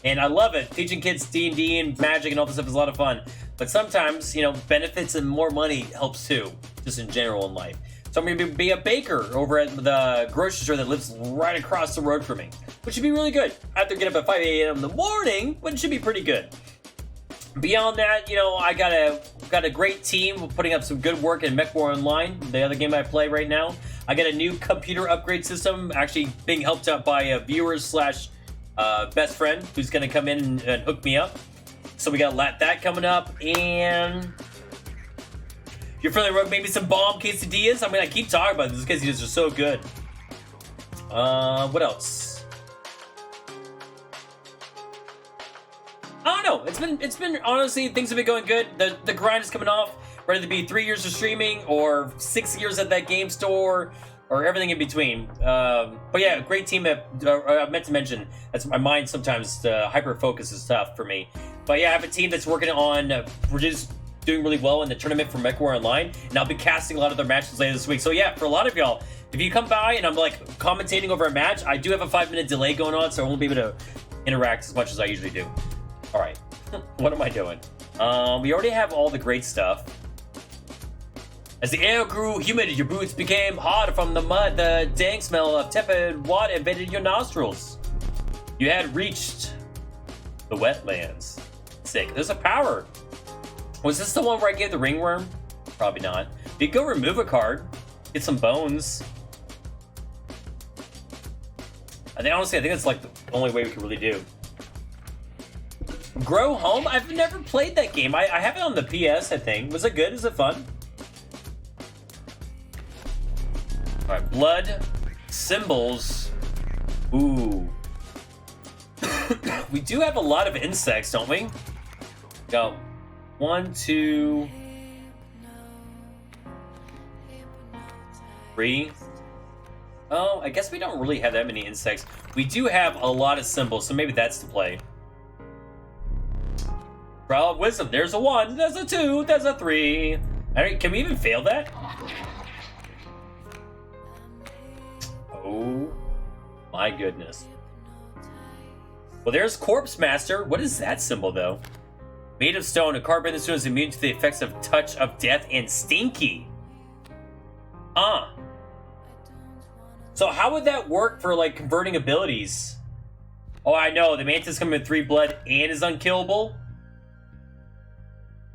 And I love it. Teaching kids D&D and Magic and all this stuff is a lot of fun. But sometimes, you know, benefits and more money helps too, just in general in life. So I'm going to be a baker over at the grocery store that lives right across the road from me, which should be really good. I have to get up at 5 a.m. in the morning, but it should be pretty good. Beyond that, you know, I got a great team putting up some good work in MechWar Online, the other game I play right now. I got a new computer upgrade system, actually being helped out by a viewer slash best friend who's going to come in and hook me up. So we got that coming up, and your friendly rogue made me some bomb quesadillas. I mean, I keep talking about this because quesadillas are so good. What else? I don't know. It's been honestly, things have been going good. The grind is coming off. Whether it be 3 years of streaming or 6 years at that game store or everything in between. But yeah, great team. I meant to mention, that's my mind sometimes. Hyper focus is tough for me. But yeah, I have a team that's working on doing really well in the tournament for MechWar Online, and I'll be casting a lot of their matches later this week. So yeah, for a lot of y'all, if you come by and I'm like commentating over a match, I do have a 5-minute delay going on, so I won't be able to interact as much as I usually do. All right, what am I doing? We already have all the great stuff. As the air grew humid, your boots became hard from the mud. The dank smell of tepid water invaded your nostrils. You had reached the wetlands. Sick. There's a power. Was this the one where I gave the ringworm? Probably not. You go remove a card, get some bones. Honestly, I think that's like the only way we could really do. Grow Home? I've never played that game. I have it on the PS, I think. Was it good? Is it fun? Alright, blood, symbols. Ooh. We do have a lot of insects, don't we? Go. 1, 2, 3. Oh, I guess we don't really have that many insects. We do have a lot of symbols, so maybe that's the play. Trial of Wisdom. There's a 1. There's a 2. There's a 3. Alright, can we even fail that? Oh my goodness. Well, there's Corpse Master. What is that symbol, though? Made of stone, a card bending stone is immune to the effects of touch of death and stinky. So how would that work for, like, converting abilities? Oh, I know. The Mantis comes with 3 blood and is unkillable.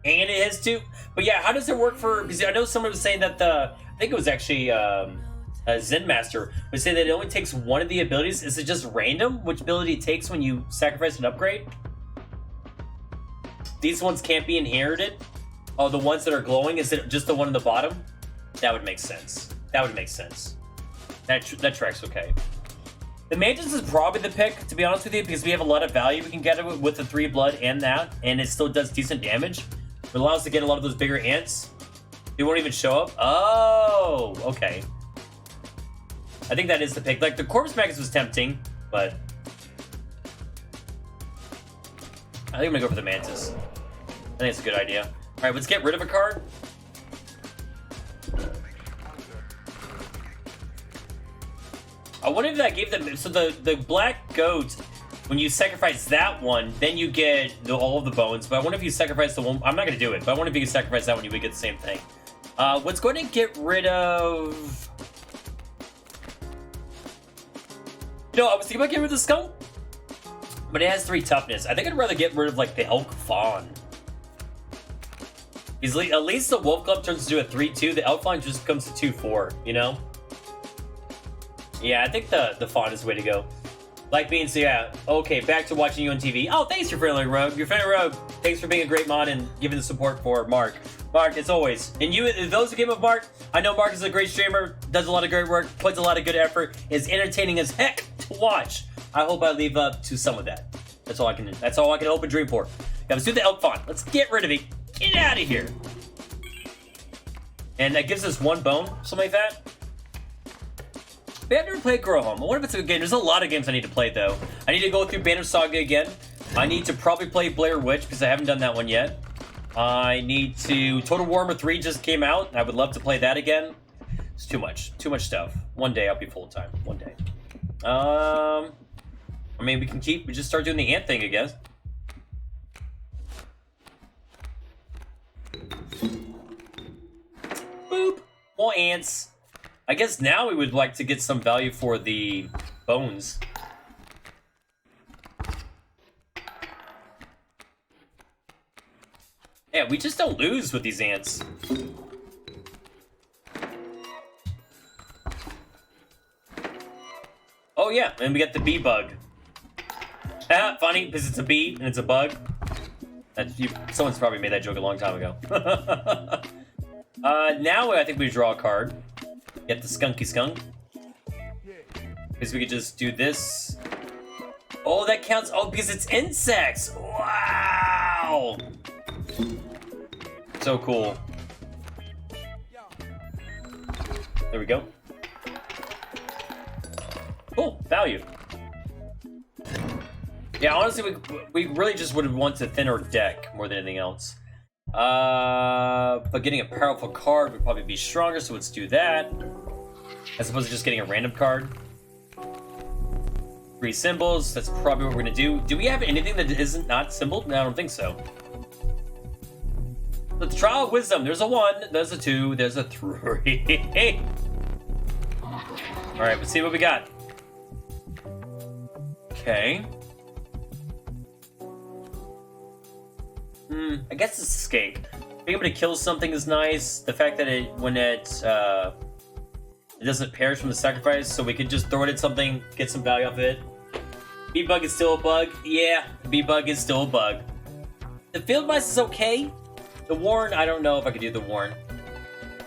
And it has 2. But yeah, how does it work for... Because I know someone was saying that the... I think it was actually... Zen Master would say that it only takes 1 of the abilities. Is it just random which ability it takes when you sacrifice an upgrade? These ones can't be inherited? Oh, the ones that are glowing, is it just the one in the bottom? That would make sense. That would make sense. That tracks okay. The Mantis is probably the pick, to be honest with you, because we have a lot of value we can get it with the 3 blood and that, and it still does decent damage. It allows us to get a lot of those bigger ants. They won't even show up. Oh, okay. I think that is the pick. Like, the Corpse Magus was tempting, but I think I'm gonna go for the Mantis. I think it's a good idea. All right, let's get rid of a card. I wonder if that gave them... So the black goat, when you sacrifice that one, then you get all of the bones. But I wonder if you sacrifice the one... I'm not going to do it, but I wonder if you can sacrifice that one, you would get the same thing. Let's go ahead and get rid of... No, I was thinking about getting rid of the skunk, but it has 3 toughness. I think I'd rather get rid of, like, the elk fawn. Easily, at least the wolf club turns into a 3-2. The elk fawn just comes to 2-4, you know? Yeah, I think the fawn is the way to go. Like being, so yeah. Okay, back to watching you on TV. Oh, thanks, your friendly rogue. Your friendly rogue. Thanks for being a great mod and giving the support for Mark. Mark, as always. And you, those who came up Mark, I know Mark is a great streamer, does a lot of great work, puts a lot of good effort, is entertaining as heck to watch. I hope I live up to some of that. That's all I can hope and dream for. Yeah, let's do the elk fawn. Let's get rid of it. Get out of here. And that gives us 1 bone, something like that. I've never played Grow Home. I wonder if it's a good game. There's a lot of games I need to play, though. I need to go through Banner Saga again. I need to probably play Blair Witch, because I haven't done that one yet. I need to... Total Warhammer 3 just came out. I would love to play that again. It's too much. Too much stuff. One day I'll be full-time. One day. I mean, we just start doing the ant thing, I guess. Boop. More ants. I guess now we would like to get some value for the bones. Yeah, we just don't lose with these ants. Oh yeah, and we got the bee bug. Ah, funny, because it's a bee and it's a bug. Someone's probably made that joke a long time ago. Now I think we draw a card. Get the skunky skunk. Because we could just do this. Oh, that counts. Oh, because it's insects. Wow. So cool. There we go. Cool. Value. Yeah, honestly, we really just would want to thin our deck more than anything else. But getting a powerful card would probably be stronger, so let's do that. As opposed to just getting a random card. 3 symbols, that's probably what we're gonna do. Do we have anything that isn't not symboled? No, I don't think so. The Trial of Wisdom, there's a 1, there's a 2, there's a 3. Alright, let's see what we got. Okay. I guess it's a skink. Being able to kill something is nice. The fact that when it It doesn't perish from the sacrifice, so we could just throw it at something, get some value off of it. Bee-bug is still a bug. Yeah, bee-bug is still a bug. The field mice is okay. The Warren, I don't know if I could do the Warren.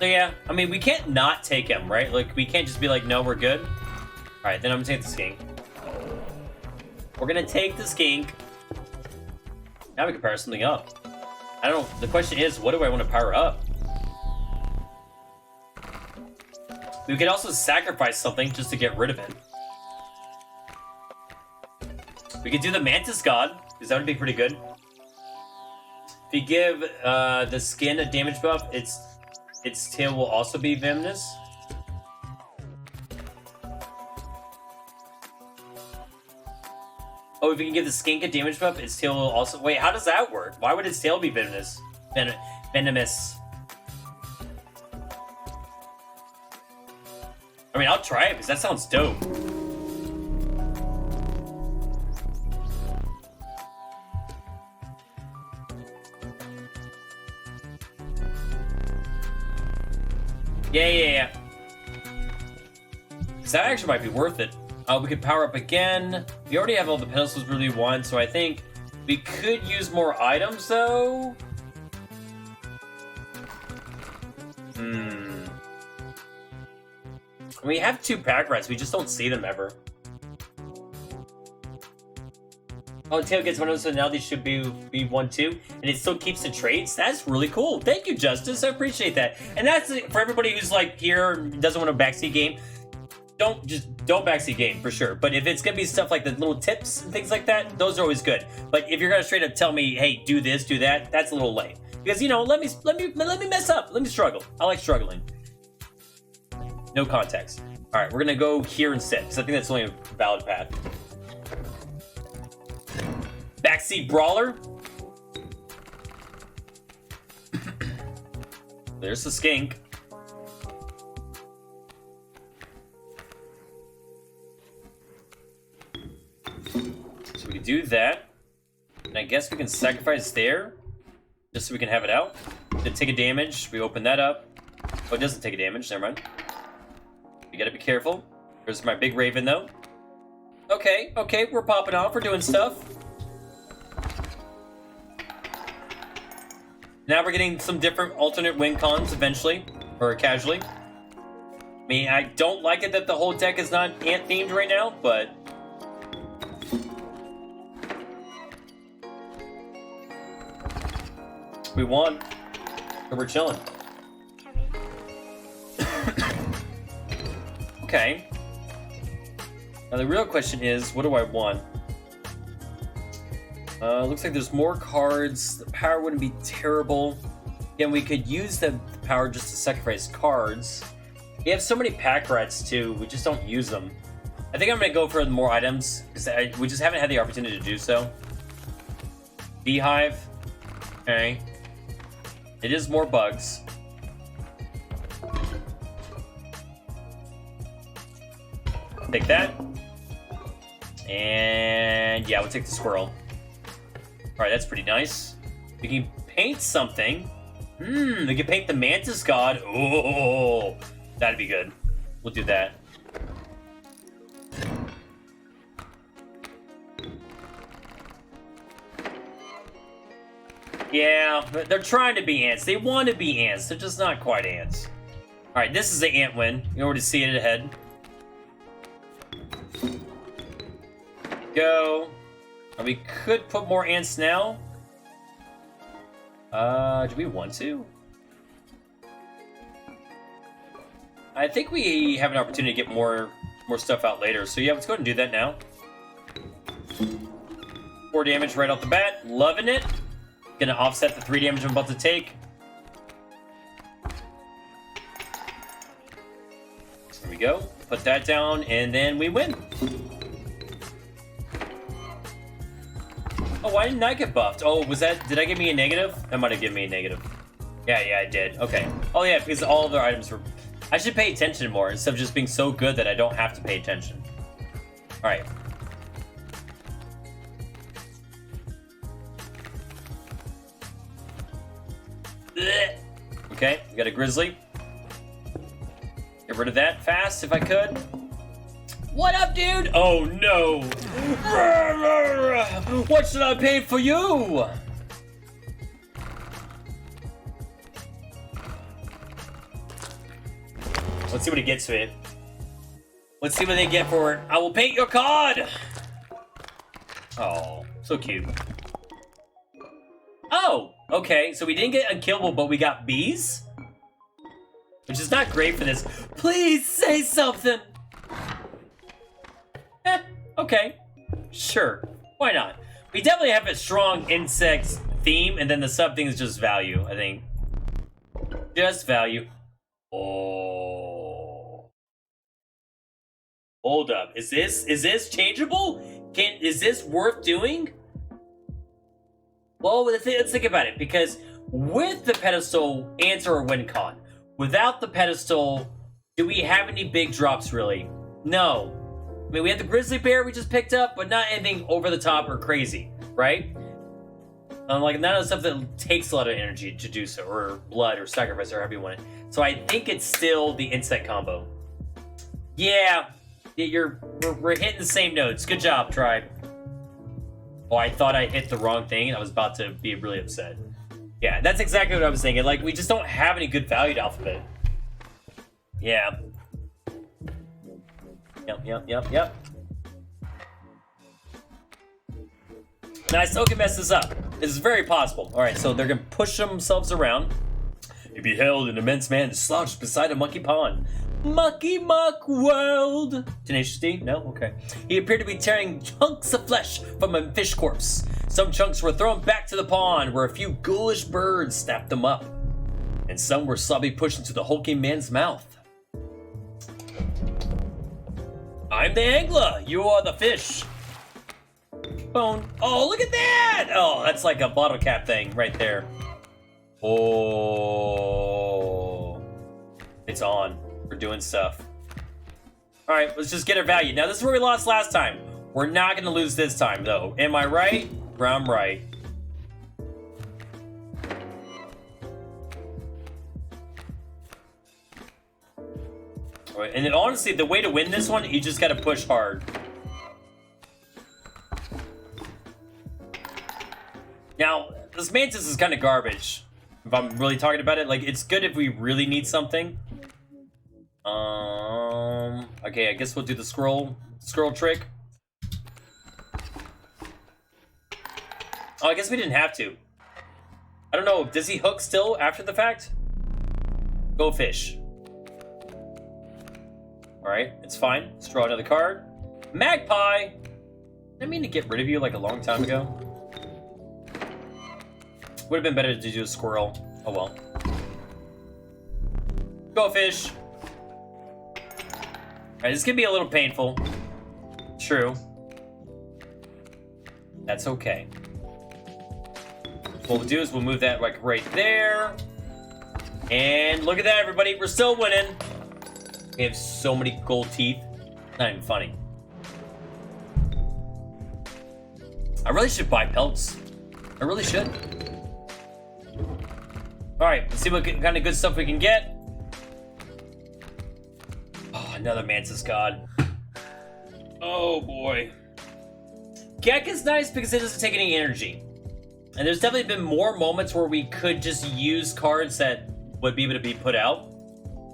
So yeah, I mean, we can't not take him, right? Like, we can't just be like, no, we're good. Alright, then I'm gonna take the skink. We're gonna take the skink. Now we can power something up. I don't know. The question is, what do I want to power up? We could also sacrifice something just to get rid of it. We could do the Mantis God, because that would be pretty good. If you give the skin a damage buff, its tail will also be venomous. Oh, if you can give the skink a damage buff, its tail will also... Wait, how does that work? Why would its tail be venomous? Venomous. I mean, I'll try it, because that sounds dope. Yeah. Because that actually might be worth it. We could power up again. We already have all the pedestals we really want, so I think we could use more items, though. We have 2 pack rats, we just don't see them ever. Oh, tail gets one of those, so now these should be 1-2, and it still keeps the traits? That's really cool. Thank you, Justice. I appreciate that. And that's for everybody who's like here, doesn't want a backseat game. Don't backseat game for sure. But if it's gonna be stuff like the little tips and things like that, those are always good. But if you're gonna straight up tell me, hey, do this, do that, that's a little lame. Because let me mess up, let me struggle. I like struggling. No context. All right, we're gonna go here instead because I think that's only a valid path. Backseat brawler. There's the skink. So we can do that. And I guess we can sacrifice there. Just so we can have it out. Didn't take a damage. We open that up. Oh, it doesn't take a damage. Never mind. We gotta be careful. There's my big raven, though. Okay, we're popping off. We're doing stuff. Now we're getting some different alternate win cons eventually. Or casually. I mean, I don't like it that the whole deck is not ant-themed right now, but... we won. So we're chilling. Okay. Now the real question is, what do I want? Looks like there's more cards. The power wouldn't be terrible. Again, we could use the power just to sacrifice cards. We have so many pack rats too, we just don't use them. I think I'm gonna go for more items, because we just haven't had the opportunity to do so. Beehive. Okay. It is more bugs. Take that. And yeah, we'll take the squirrel. Alright, that's pretty nice. We can paint something. We can paint the Mantis God. Oh, that'd be good. We'll do that. Yeah, they're trying to be ants. They want to be ants. They're just not quite ants. Alright, this is the ant win. You already see it ahead. Go. And we could put more ants now. Do we want to? I think we have an opportunity to get more stuff out later. So yeah, let's go ahead and do that now. 4 damage right off the bat. Loving it. Gonna offset the 3 damage I'm about to take. There we go. Put that down, and then we win. Oh, why didn't I get buffed? Oh, was that... did I give me a negative? That might have given me a negative. Yeah, I did. Okay. Oh, yeah, because all of their items were... I should pay attention more instead of just being so good that I don't have to pay attention. Alright. Okay, we got a grizzly. Here rid of that fast if I could. What up, dude? Oh no! What should I pay for you? Let's see what he gets to it. Let's see what they get for it. I will paint your card! Oh, so cute. Oh, okay, so we didn't get unkillable, but we got bees? Which is not great for this. Please say something! Okay. Sure. Why not? We definitely have a strong insect theme, and then the sub thing is just value, I think. Just value. Oh. Hold up. Is this changeable? Is this worth doing? Well, let's think about it, because with the pedestal, answer or win con. Without the pedestal, do we have any big drops, really? No. I mean, we have the grizzly bear we just picked up, but not anything over the top or crazy, right? Like, none of the stuff that takes a lot of energy to do so, or blood, or sacrifice, or however you want it. So I think it's still the insect combo. Yeah, we're hitting the same notes. Good job, tribe. Oh, I thought I hit the wrong thing, and I was about to be really upset. Yeah, that's exactly what I was thinking. Like, we just don't have any good valued alphabet. Yeah. Yep. Now, I still can mess this up. This is very possible. All right, so they're going to push themselves around. He beheld an immense man slouched beside a monkey pond. Mucky Muck World. Tenacious D? No? Okay. He appeared to be tearing chunks of flesh from a fish corpse. Some chunks were thrown back to the pond, where a few ghoulish birds snapped them up. And some were slowly pushed into the hulking man's mouth. I'm the angler. You are the fish. Bone. Oh, look at that! Oh, that's like a bottle cap thing right there. Oh. It's on. We're doing stuff. Alright, let's just get our value. Now, this is where we lost last time. We're not going to lose this time, though. Am I right? I'm right. Alright, and then honestly, the way to win this one, you just got to push hard. Now, this mantis is kind of garbage. If I'm really talking about it, like, it's good if we really need something. Okay, I guess we'll do the scroll trick. Oh, I guess we didn't have to. I don't know, does he hook still after the fact? Go fish. Alright, it's fine. Let's draw another card. Magpie! Didn't I mean to get rid of you like a long time ago? Would have been better to do a squirrel. Oh well. Go fish! Alright, this can be a little painful. True. That's okay. What we'll do is we'll move that like right there. And look at that, everybody. We're still winning. We have so many gold teeth. Not even funny. I really should buy pelts. I really should. Alright, let's see what kind of good stuff we can get. Oh, another Mantis God. Oh boy. Gek is nice because it doesn't take any energy. And there's definitely been more moments where we could just use cards that would be able to be put out.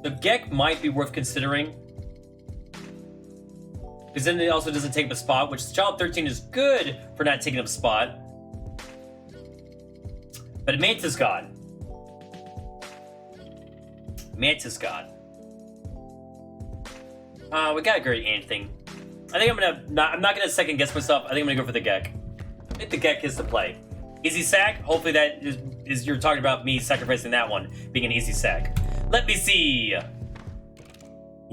The Gek might be worth considering. Because then it also doesn't take up a spot, which Child 13 is good for not taking up a spot. But Mantis God. Mantis God. We gotta go anything. I think I'm not gonna second guess myself. I think I'm gonna go for the Gek. I think the Gek is the play. Easy sack. Hopefully that is you're talking about me sacrificing that one being an easy sack. Let me see.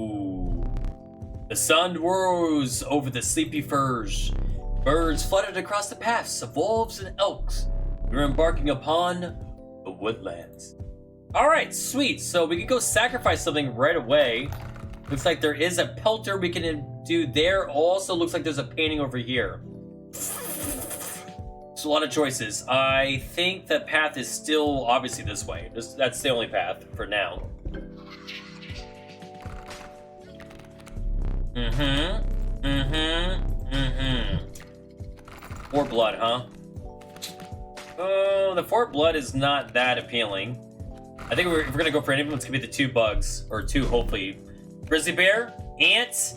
Ooh. The sun rose over the sleepy firs. Birds fluttered across the paths of wolves and elks. We're embarking upon the woodlands. Alright, sweet. So we can go sacrifice something right away. Looks like there is a pelter we can do there. Also looks like there's a painting over here. It's a lot of choices. I think the path is still obviously this way. That's the only path for now. Four blood, huh? Oh, the four blood is not that appealing. I think if we're gonna go for any of them, it's gonna be the two bugs. Or two, hopefully. Grizzly bear, ants.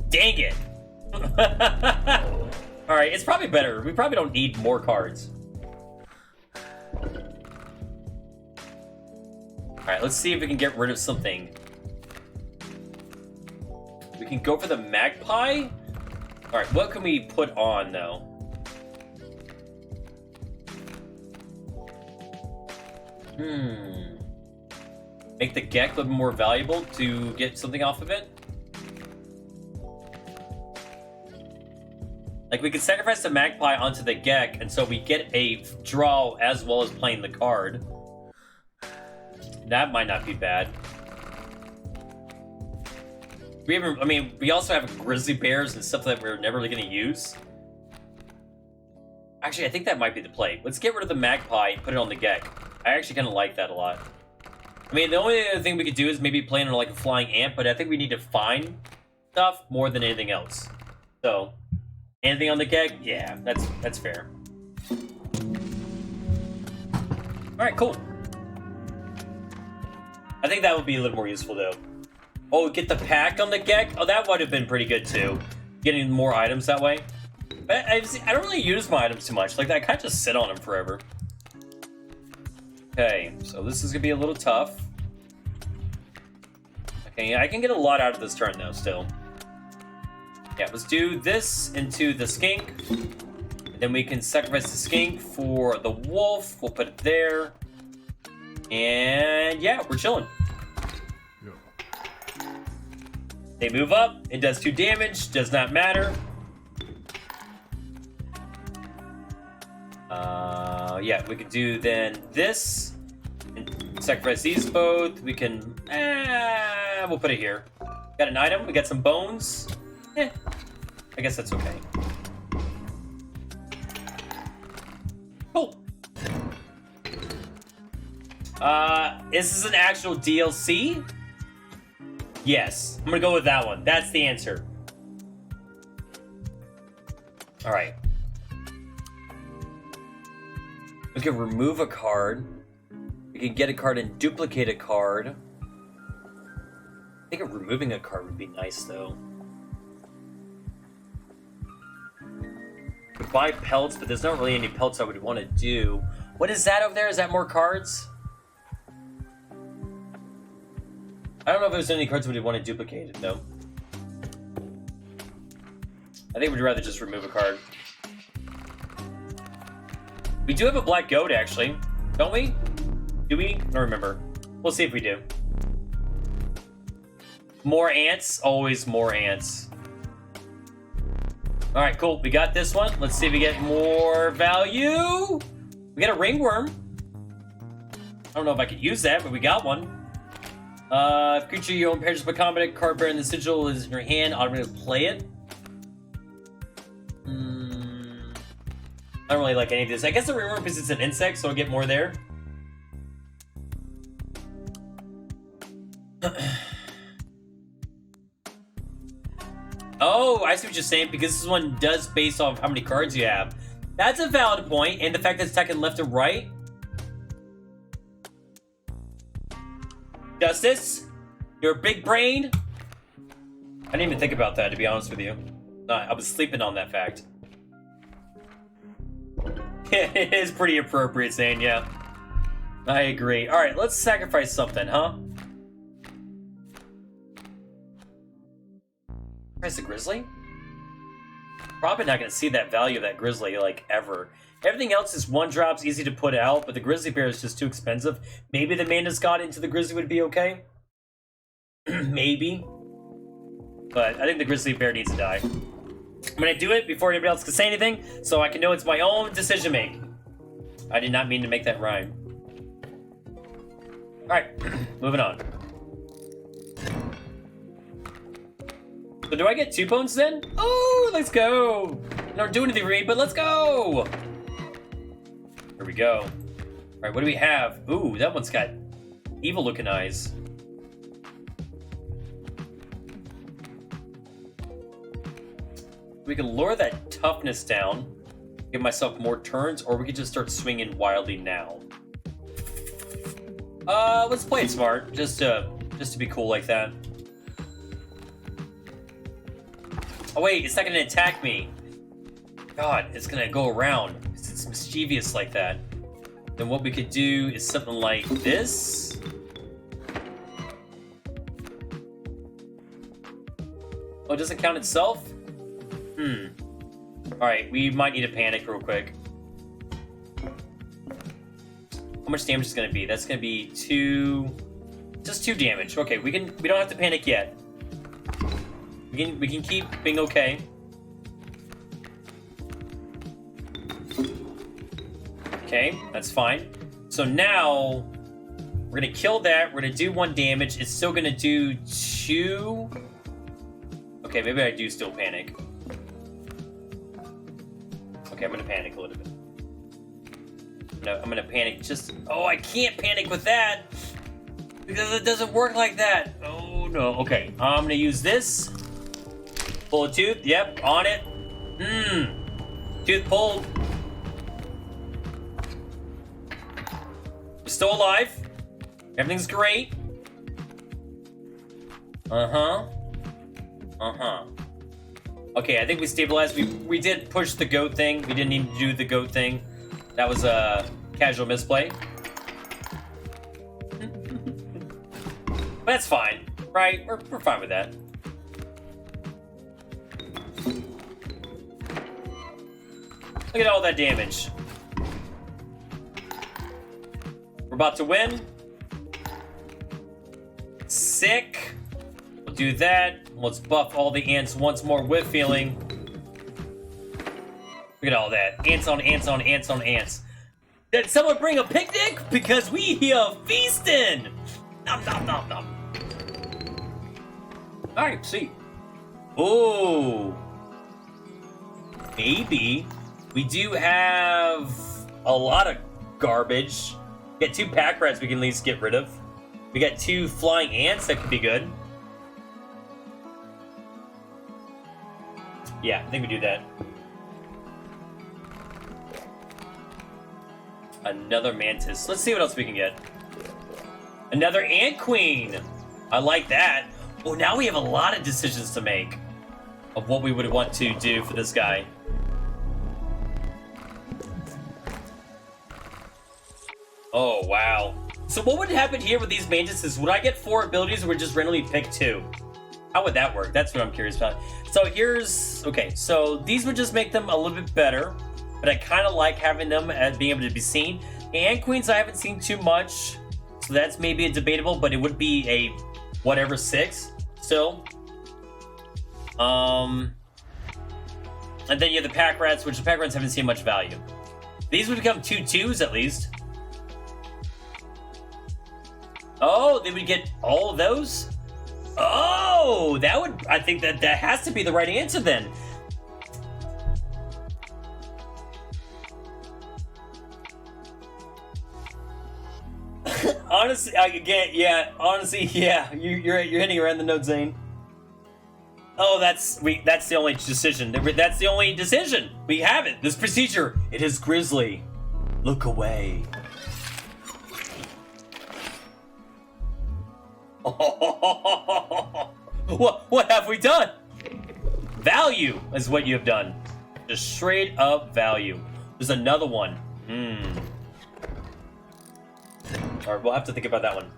Dang it. Alright, it's probably better. We probably don't need more cards. Alright, let's see if we can get rid of something. We can go for the magpie? Alright, what can we put on, though? Make the Gek look more valuable to get something off of it? Like, we could sacrifice the magpie onto the Gek, and so we get a draw as well as playing the card. That might not be bad. We also have grizzly bears and stuff that we're never really going to use. Actually, I think that might be the play. Let's get rid of the magpie and put it on the Gek. I actually kind of like that a lot. I mean, the only other thing we could do is maybe play on like a flying ant, but I think we need to find stuff more than anything else. So, anything on the Gek? Yeah, that's fair. Alright, cool. I think that would be a little more useful, though. Oh, get the pack on the Gek? Oh, that would have been pretty good, too. Getting more items that way. But I don't really use my items too much. Like, I kind of just sit on them forever. Okay, so this is going to be a little tough. Okay, I can get a lot out of this turn, though, still. Yeah, let's do this into the skink. And then we can sacrifice the skink for the wolf. We'll put it there. And yeah, we're chilling. They move up. It does 2 damage. Does not matter. Yeah, we could do then this. And sacrifice these both. We can... we'll put it here. Got an item. We got some bones. I guess that's okay. Cool. Is this an actual DLC? Yes. I'm gonna go with that one. That's the answer. Alright. We can remove a card. We can get a card and duplicate a card. I think removing a card would be nice, though. We buy pelts, but there's not really any pelts I would want to do. What is that over there? Is that more cards? I don't know if there's any cards we'd want to duplicate it, though. I think we'd rather just remove a card. We do have a black goat, actually. Don't we? Do we? I don't remember. We'll see if we do. More ants? Always more ants. Alright, cool. We got this one. Let's see if we get more value. We got a ringworm. I don't know if I could use that, but we got one. If creature you own pairs with a combat card bearing the sigil is in your hand, automatically play it. I don't really like any of this. I guess the ringworm because it's an insect, so I'll get more there. Oh, I see what you're saying, because this one does based off how many cards you have. That's a valid point, and the fact that it's attacking left and right. Justice, you're a big brain. I didn't even think about that, to be honest with you. No, I was sleeping on that fact. It is pretty appropriate saying, yeah. I agree. Alright, let's sacrifice something, huh? Sacrifice a grizzly? Probably not going to see that value of that grizzly, like, ever. Everything else is 1-drops, easy to put out, but the grizzly bear is just too expensive. Maybe the Mana's God into the grizzly would be okay? Maybe. But I think the grizzly bear needs to die. I'm going to do it before anybody else can say anything, so I can know it's my own decision making. I did not mean to make that rhyme. Alright, moving on. So do I get 2 bones then? Oh, let's go! Don't do anything for me, but let's go! Here we go. Alright, what do we have? Ooh, that one's got evil looking eyes. We can lower that toughness down, give myself more turns, or we could just start swinging wildly now. Let's play it smart, just to be cool like that. Oh wait, it's not gonna attack me. God, it's gonna go around. It's mischievous like that. Then what we could do is something like this. Oh, it doesn't count itself? Alright, we might need to panic real quick. How much damage is gonna be? That's gonna be just 2 damage. Okay, we don't have to panic yet. We can keep being okay. Okay, that's fine. So now we're gonna kill that. We're gonna do 1 damage. It's still gonna do 2. Okay, maybe I do still panic. Okay, I'm gonna panic a little bit. I'm gonna panic just... Oh, I can't panic with that! Because it doesn't work like that! Oh, no. Okay, I'm gonna use this. Pull a tooth. Yep, on it. Tooth pulled. We're still alive. Everything's great. Okay, I think we stabilized. We did push the goat thing. We didn't need to do the goat thing. That was a casual misplay. But that's fine, right? We're fine with that. Look at all that damage. We're about to win. Sick. We'll do that. Let's buff all the ants once more with feeling. Look at all that. Ants on ants on ants on ants. Did someone bring a picnic? Because we here feasting. Nom nom nom nom. Alright, see. Oh. Maybe. We do have a lot of garbage. We got 2 pack rats we can at least get rid of. We got 2 flying ants that could be good. Yeah, I think we do that. Another mantis. Let's see what else we can get. Another ant queen. I like that. Oh, now we have a lot of decisions to make of what we would want to do for this guy. Oh, wow. So what would happen here with these mantises? Would I get 4 abilities or would just randomly pick 2? How would that work? That's what I'm curious about. So here's... Okay, so these would just make them a little bit better. But I kind of like having them as being able to be seen. And queens I haven't seen too much. So that's maybe a debatable, but it would be a whatever 6 still. And then you have the pack rats, which the pack rats haven't seen much value. These would become 2 2s at least. Oh, they would get all of those? Oh, that would... I think that has to be the right answer then. Honestly, honestly, yeah. You're hitting around the note, Zane. Oh, that's the only decision. That's the only decision. We have it. This procedure. It is grisly. Look away. What have we done? Value is what you have done. Just straight up value. There's another one. Alright, we'll have to think about that one.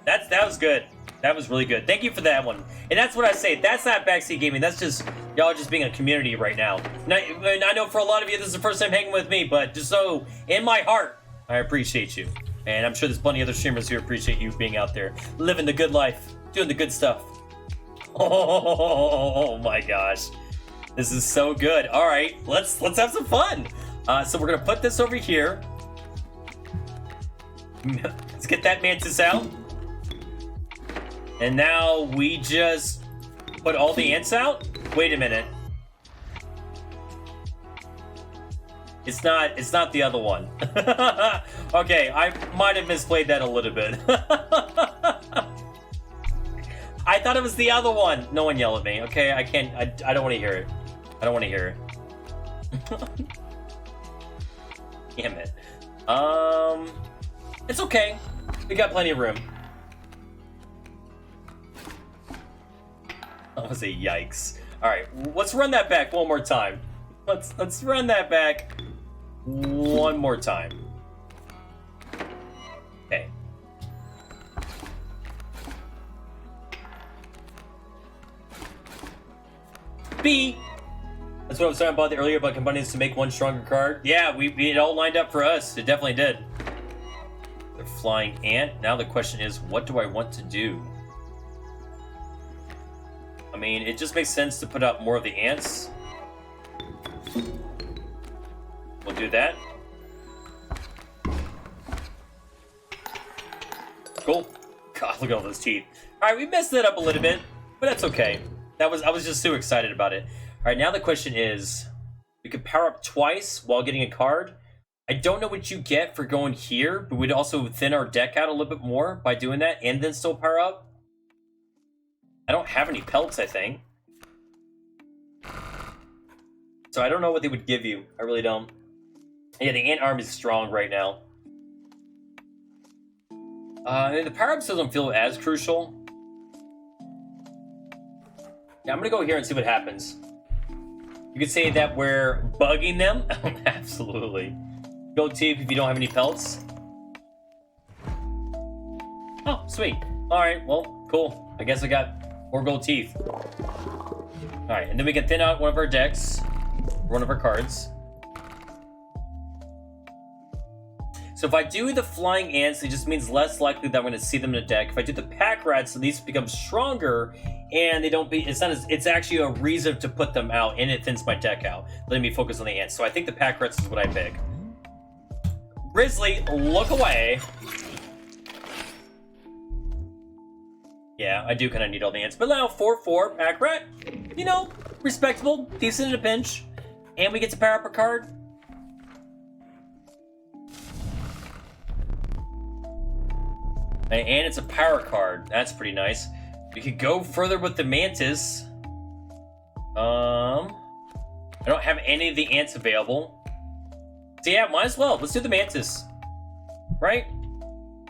That was good. That was really good. Thank you for that one. And that's what I say. That's not backseat gaming. That's just y'all just being a community right now. Now. I know for a lot of you this is the first time hanging with me, but just so in my heart, I appreciate you. And I'm sure there's plenty of other streamers who appreciate you being out there, living the good life, doing the good stuff. Oh my gosh. This is so good. All right, let's have some fun. So we're gonna put this over here. Let's get that mantis out. And now we just put all the ants out? Wait a minute. It's not the other one. Okay, I might have misplayed that a little bit. I thought it was the other one. No one yell at me, okay? I don't want to hear it. I don't want to hear it. Damn it. It's okay. We got plenty of room. I was a yikes. All right, let's run that back one more time. Let's run that back one more time. Okay. B. That's what I was talking about earlier about combining this to make one stronger card. Yeah, it all lined up for us. It definitely did. The flying ant. Now the question is, what do I want to do? I mean, it just makes sense to put out more of the ants. We'll do that. Cool. God, look at all those teeth. All right, we messed that up a little bit, but that's okay. I was just too excited about it. All right, now the question is, we could power up twice while getting a card. I don't know what you get for going here, but we'd also thin our deck out a little bit more by doing that and then still power up. I don't have any pelts, I think. So I don't know what they would give you. I really don't. Yeah, the ant arm is strong right now. The power-ups doesn't feel as crucial. Yeah, I'm gonna go here and see what happens. You could say that we're bugging them. Absolutely. Gold teeth if you don't have any pelts. Oh, sweet. Alright, well, cool. I guess I got more gold teeth. Alright, and then we can thin out one of our decks. One of our cards. So if I do the flying ants, it just means less likely that I'm going to see them in a deck. If I do the pack rats, at least become stronger, and they don't be. It's actually a reason to put them out, and it thins my deck out, letting me focus on the ants. So I think the pack rats is what I pick. Grizzly, look away. Yeah, I do kind of need all the ants, but now 4/4 pack rat, you know, respectable, decent in a pinch, and we get to power up a card. And it's a power card. That's pretty nice. We could go further with the mantis. I don't have any of the ants available. So yeah, might as well. Let's do the mantis. Right?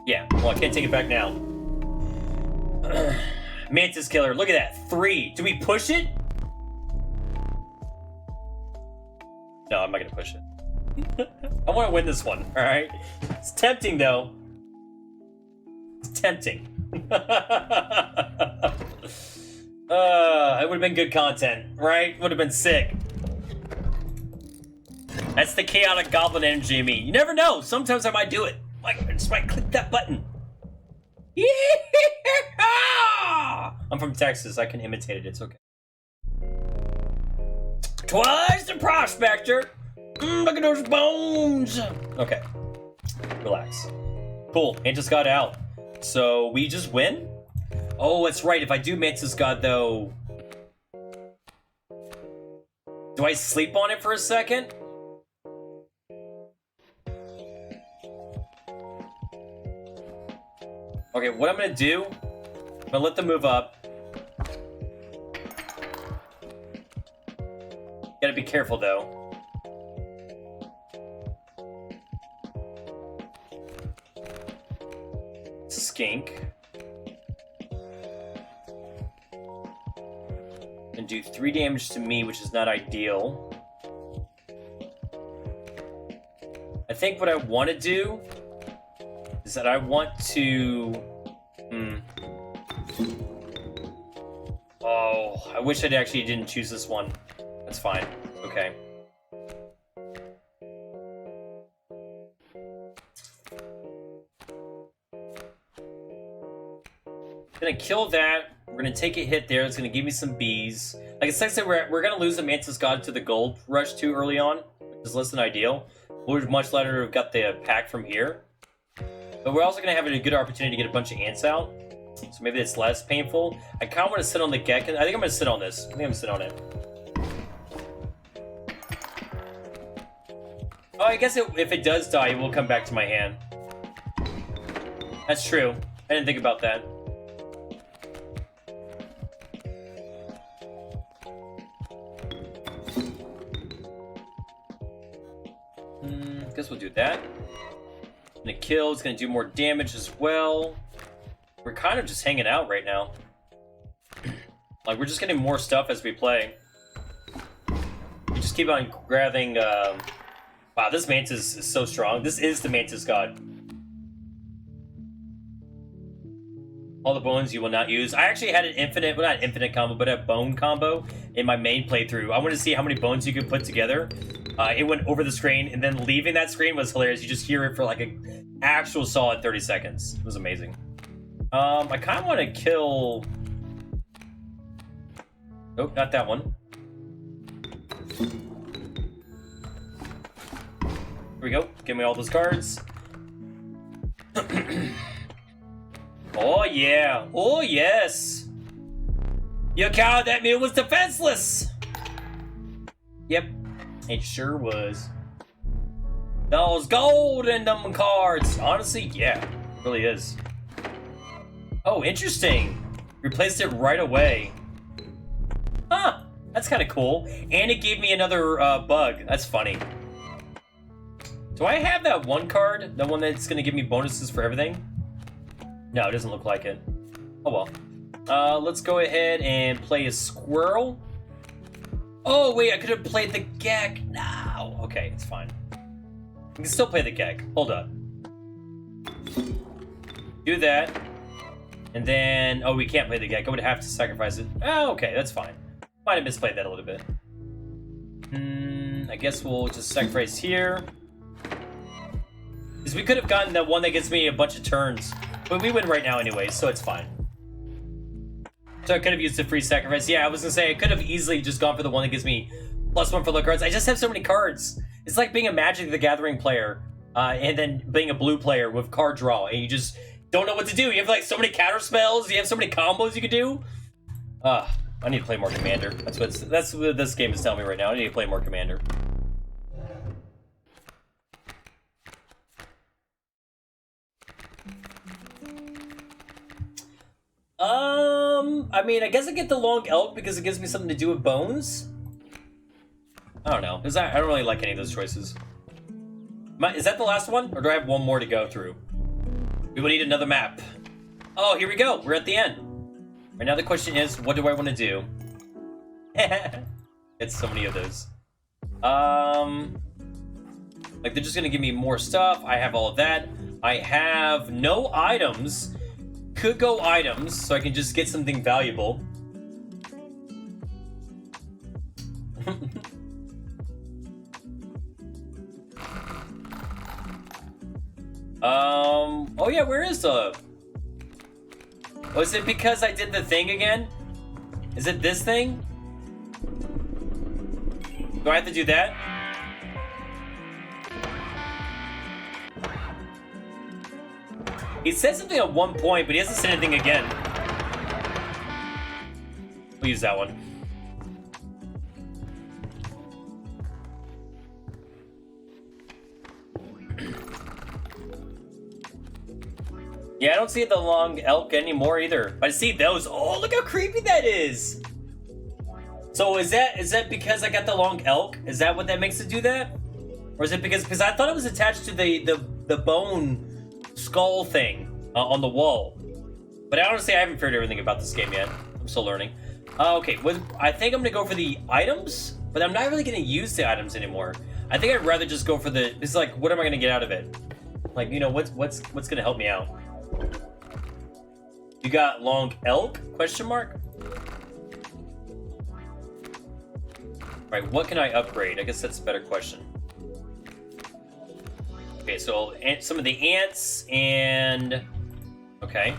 Yeah. Well, I can't take it back now. Mantis killer. Look at that. 3. Do we push it? No, I'm not going to push it. I want to win this one. All right? It's tempting, though. It's tempting. It would have been good content, right? Would have been sick. That's the chaotic goblin energy in me. You never know. Sometimes I might do it. I just might click that button. Yeah! I'm from Texas. I can imitate it. It's okay. Twice the prospector. Look at those bones. Okay. Relax. Cool. Mantis got out. So we just win? Oh, that's right. If I do Mantis God, though... Do I sleep on it for a second? Okay, what I'm gonna do... I'm gonna let them move up. Gotta be careful, though. Skink. And do 3 damage to me, which is not ideal. I think what I want to do is that I want to... Oh, I wish I actually didn't choose this one. That's fine. Okay. Gonna kill that. We're gonna take a hit there. It's gonna give me some bees. Like I said, we're gonna lose the Mantis God to the gold rush too early on, which is less than ideal. We're much later to have got the pack from here. But we're also gonna have a good opportunity to get a bunch of ants out. So maybe it's less painful. I kinda wanna sit on the Gecko. I think I'm gonna sit on this. I think I'm gonna sit on it. Oh, I guess if it does die, it will come back to my hand. That's true. I didn't think about that. guess we'll do that. Gonna kill, it's gonna do more damage as well. We're kind of just hanging out right now. Like, we're just getting more stuff as we play. We just keep on grabbing, wow, this Mantis is so strong. This is the Mantis God. All the bones you will not use. I actually had an infinite, well, not infinite combo, but a bone combo in my main playthrough. I wanted to see how many bones you could put together. It went over the screen, and then leaving that screen was hilarious. You just hear it for like an actual solid 30 seconds. It was amazing. I kind of want to kill... Nope, not that one. Here we go. Give me all those cards. Oh, yeah. Oh, yes. You cow, that mule was defenseless. Yep. It sure was. Those gold in them cards. Honestly, yeah. It really is. Oh, interesting. Replaced it right away. Huh. That's kind of cool. And it gave me another bug. That's funny. Do I have that one card? The one that's going to give me bonuses for everything? No, it doesn't look like it. Oh well. Let's go ahead and play a squirrel. Oh, wait, I could have played the gek. No. Okay, it's fine. We can still play the gek. Hold up. Do that. And then... Oh, we can't play the gek. I would have to sacrifice it. Oh, okay, that's fine. Might have misplayed that a little bit. I guess we'll just sacrifice here. Because we could have gotten the one that gives me a bunch of turns. But we win right now anyway, so it's fine. So I could have used the free sacrifice. Yeah, I was going to say, I could have easily just gone for the one that gives me +1 for the cards. I just have so many cards. It's like being a Magic the Gathering player, and then being a blue player with card draw, and you just don't know what to do. You have like so many counter spells, you have so many combos you could do. I need to play more Commander. That's what this game is telling me right now. I need to play more Commander. I mean, I guess I get the Long Elk because it gives me something to do with bones. I don't know, because I don't really like any of those choices. Is that the last one, or do I have one more to go through? We will need another map. Oh, here we go. We're at the end. Right now the question is, what do I want to do? It's so many of those. Like, they're just going to give me more stuff. I have all of that. I have no items. Could go items, so I can just get something valuable. Oh yeah, where is the... Oh, is it because I did the thing again? Is it this thing? Do I have to do that? He said something at one point, but he hasn't said anything again. We'll use that one. Yeah, I don't see the Long Elk anymore either. I see those. Oh, look how creepy that is. So is that because I got the Long Elk? Is that what that makes it do that? Or is it because I thought it was attached to the bone skull thing on the wall. But honestly, I haven't figured everything about this game yet. I'm still learning. Okay, I think I'm gonna go for the items, but I'm not really gonna use the items anymore. I think I'd rather just go for the. It's like, what am I gonna get out of it? Like, you know, what's gonna help me out? You got Long Elk? Question mark. Right, what can I upgrade? I guess that's a better question. Okay, so some of the ants and... Okay.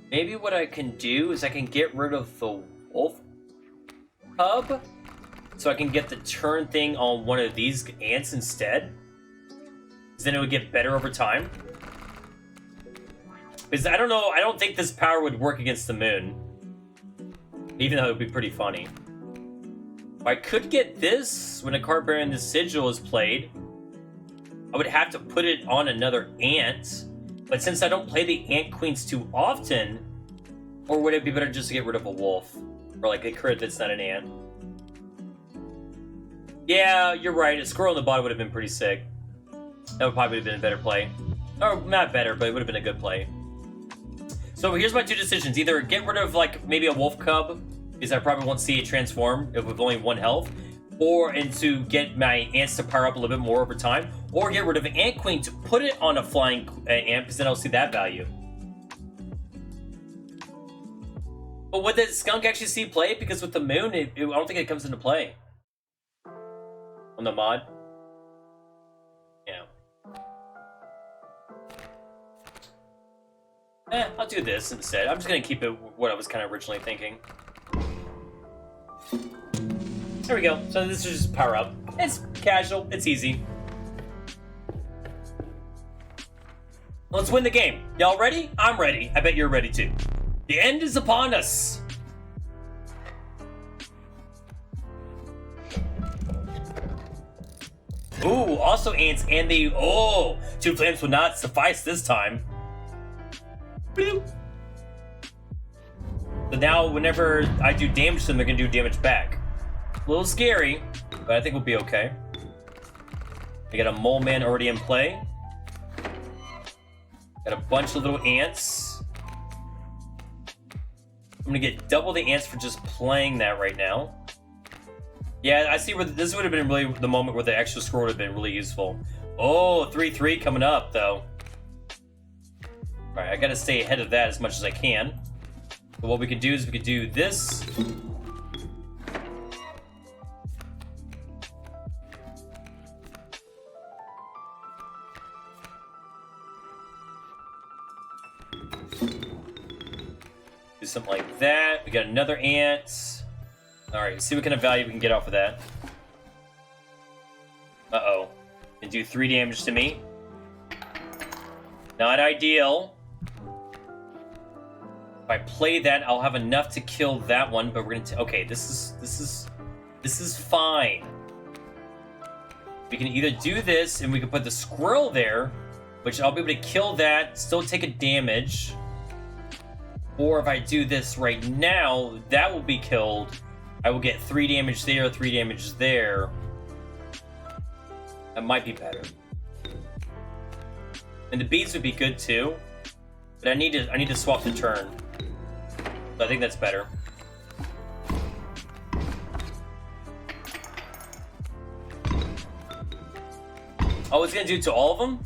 Maybe what I can do is I can get rid of the wolf cub, so I can get the turn thing on one of these ants instead. Because then it would get better over time. Because I don't know, I don't think this power would work against the moon. Even though it would be pretty funny. I could get this when a card bearing the sigil is played. I would have to put it on another ant. But since I don't play the ant queens too often, Or would it be better just to get rid of a wolf? Or like a crit that's not an ant? Yeah, you're right. A squirrel on the bottom would have been pretty sick. That would probably have been a better play. Or not better, but it would have been a good play. So here's my two decisions. Either get rid of like maybe a wolf cub, because I probably won't see it transform if with only 1 health. And to get my ants to power up a little bit more over time. Or get rid of an ant queen to put it on a flying ant, because then I'll see that value. But would the skunk actually see play? Because with the moon, I don't think it comes into play. On the mod? Yeah. I'll do this instead. I'm just gonna keep it what I was kind of originally thinking. There we go. So this is just power up. It's casual. It's easy. Let's win the game. Y'all ready? I'm ready. I bet you're ready too. The end is upon us. Ooh, also ants and the... Oh! 2 flames will not suffice this time. Bloop. So now whenever I do damage to them, they're going to do damage back. A little scary, but I think we'll be okay. I got a mole man already in play. Got a bunch of little ants. I'm going to get double the ants for just playing that right now. Yeah, I see where this would have been really the moment where the extra score would have been really useful. Oh, 3-3 coming up, though. Alright, I gotta stay ahead of that as much as I can. But what we could do is we could do this. Do something like that. We got another ant. Alright, see what kind of value we can get off of that. Uh-oh. And do 3 damage to me. Not ideal. If I play that, I'll have enough to kill that one, but we're gonna okay, this is fine. We can either do this and we can put the squirrel there, which I'll be able to kill that, still take a damage. Or if I do this right now, that will be killed. I will get 3 damage there, 3 damage there. That might be better. And the beads would be good too. But I need to swap the turn. So I think that's better. Oh, it's gonna do it to all of them?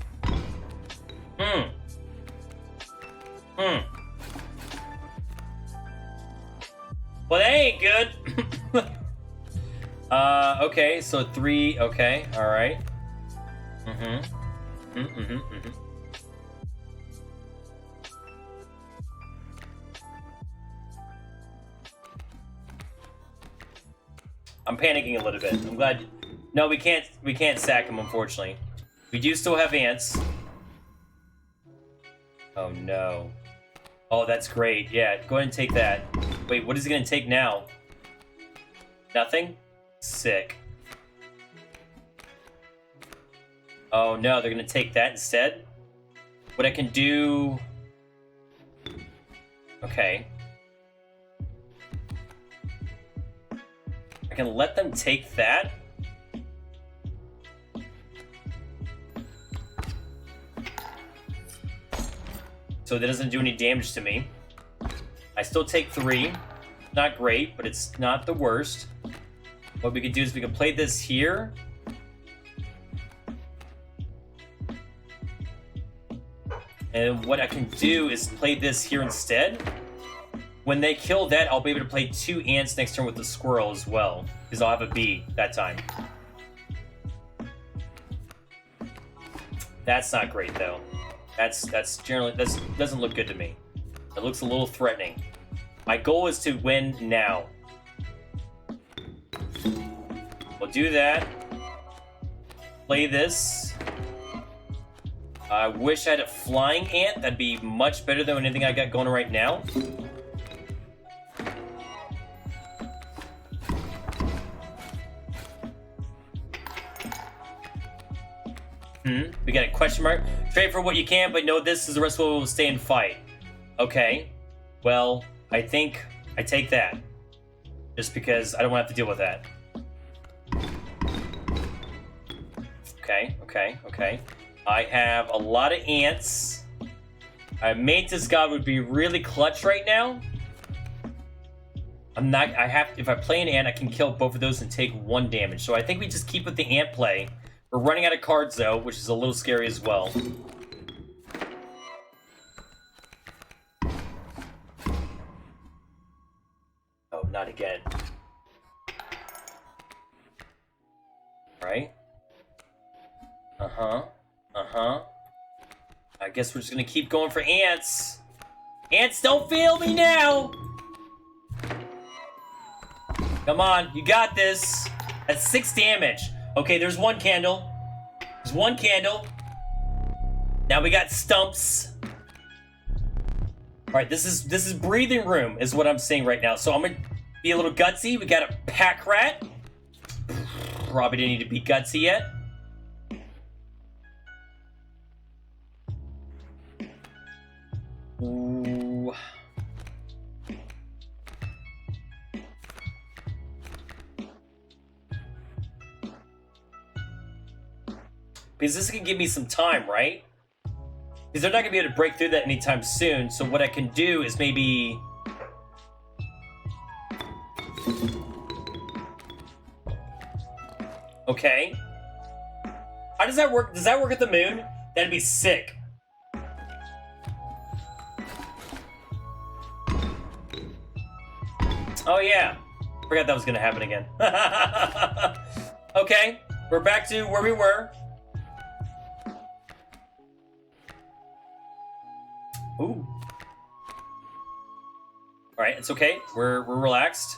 Well, that ain't good. Okay, so 3, okay, alright. I'm panicking a little bit. I'm glad. No, we can't sack him, unfortunately. We do still have ants. Oh no. Oh, that's great. Yeah, go ahead and take that. Wait, what is he gonna take now? Nothing? Sick. Oh no, they're gonna take that instead? What I can do... Okay. I can let them take that. So that doesn't do any damage to me. I still take 3. Not great, but it's not the worst. What we could do is we can play this here. And what I can do is play this here instead. When they kill that, I'll be able to play 2 ants next turn with the squirrel as well. Because I'll have a bee that time. That's not great though. That's generally, that doesn't look good to me. It looks a little threatening. My goal is to win now. We'll do that. Play this. I wish I had a flying ant. That'd be much better than anything I got going right now. We got a question mark. Trade for what you can, but know this is the rest of what will stay and fight. Okay. Well, I think I take that. Just because I don't want to have to deal with that. Okay. I have a lot of ants. Maintenance God would be really clutch right now. If I play an ant, I can kill both of those and take 1 damage. So I think we just keep with the ant play. We're running out of cards though, which is a little scary as well. Oh, not again. Right? I guess we're just gonna keep going for ants. Ants, don't fail me now! Come on, you got this. That's 6 damage. Okay, there's 1 candle. There's 1 candle. Now we got stumps. Alright, this is breathing room, is what I'm saying right now. So I'm gonna be a little gutsy. We got a pack rat. Probably didn't need to be gutsy yet. Ooh. Because this can give me some time, right? Because they're not going to be able to break through that anytime soon. So what I can do is maybe... Okay. How does that work? Does that work at the moon? That'd be sick. Oh yeah. Forgot that was going to happen again. Okay. We're back to where we were. Ooh. Alright, it's okay. We're relaxed.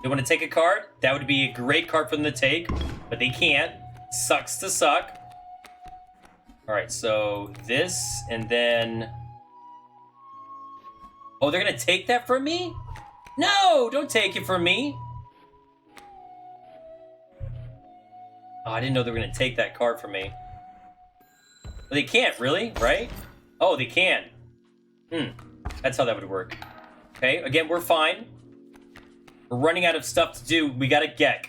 They want to take a card? That would be a great card for them to take, but they can't. Sucks to suck. Alright, so this, and then... Oh, they're gonna take that from me? No! Don't take it from me! Oh, I didn't know they were gonna take that card from me. Well, they can't, really, right? Oh, they can. That's how that would work. Okay, again, we're fine. We're running out of stuff to do. We got a Gek.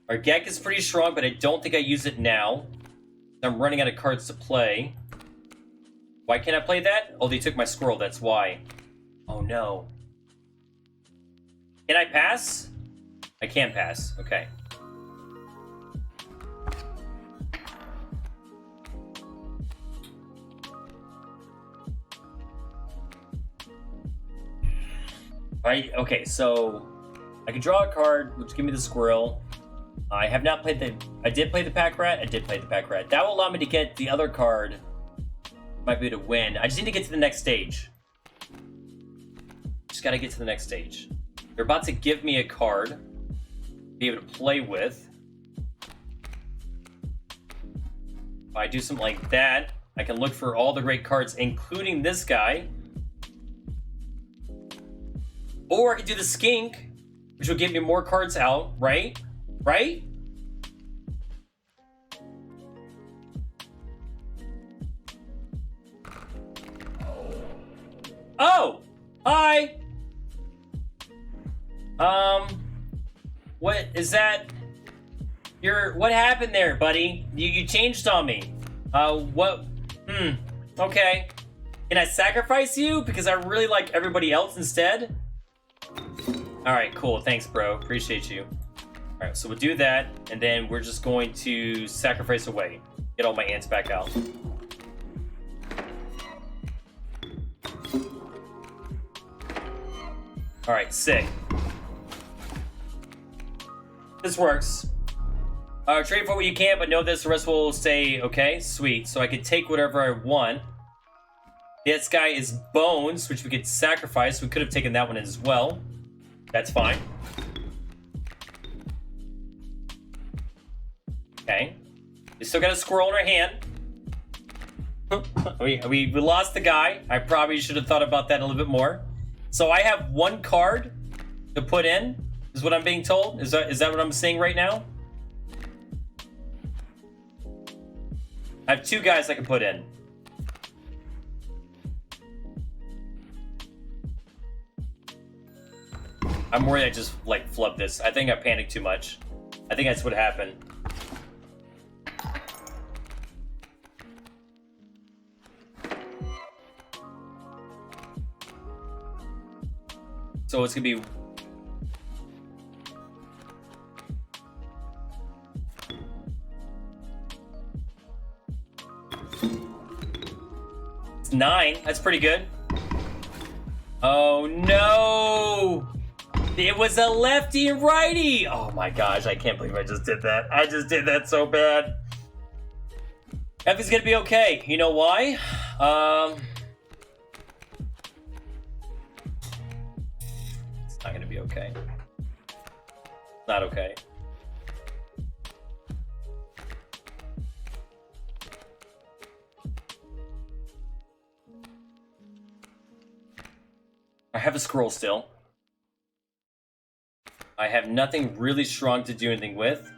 Our Gek is pretty strong, but I don't think I use it now. I'm running out of cards to play. Why can't I play that? Oh, they took my squirrel, that's why. Oh, no. Can I pass? I can pass, okay. Okay, so I can draw a card, which give me the squirrel. I have not played the... I did play the pack rat. I did play the pack rat. That will allow me to get the other card. Might be able to win. I just need to get to the next stage. Just gotta get to the next stage. They're about to give me a card to be able to play with. If I do something like that, I can look for all the great cards, including this guy. Or I could do the skink, which will give me more cards out, right? Right? Oh! Hi! What is that? What happened there, buddy? You changed on me. What? Okay. Can I sacrifice you? Because I really like everybody else instead? Alright, cool. Thanks, bro. Appreciate you. Alright, so we'll do that, and then we're just going to sacrifice away. Get all my ants back out. Alright, sick. This works. Trade for what you can, but know this, the rest will stay okay. Sweet. So I can take whatever I want. This guy is bones, which we could sacrifice. We could have taken that one as well. That's fine. Okay. We still got a squirrel in our hand. we lost the guy. I probably should have thought about that a little bit more. So I have 1 card to put in, is what I'm being told. Is that what I'm saying right now? I have 2 guys I can put in. I'm worried I just, like, flubbed this. I think I panicked too much. I think that's what happened. So it's gonna be... It's 9. That's pretty good. Oh, no! It was a lefty and righty! Oh my gosh, I can't believe I just did that. I just did that so bad. F is gonna be okay. You know why? It's not gonna be okay. Not okay. I have a scroll still. I have nothing really strong to do anything with.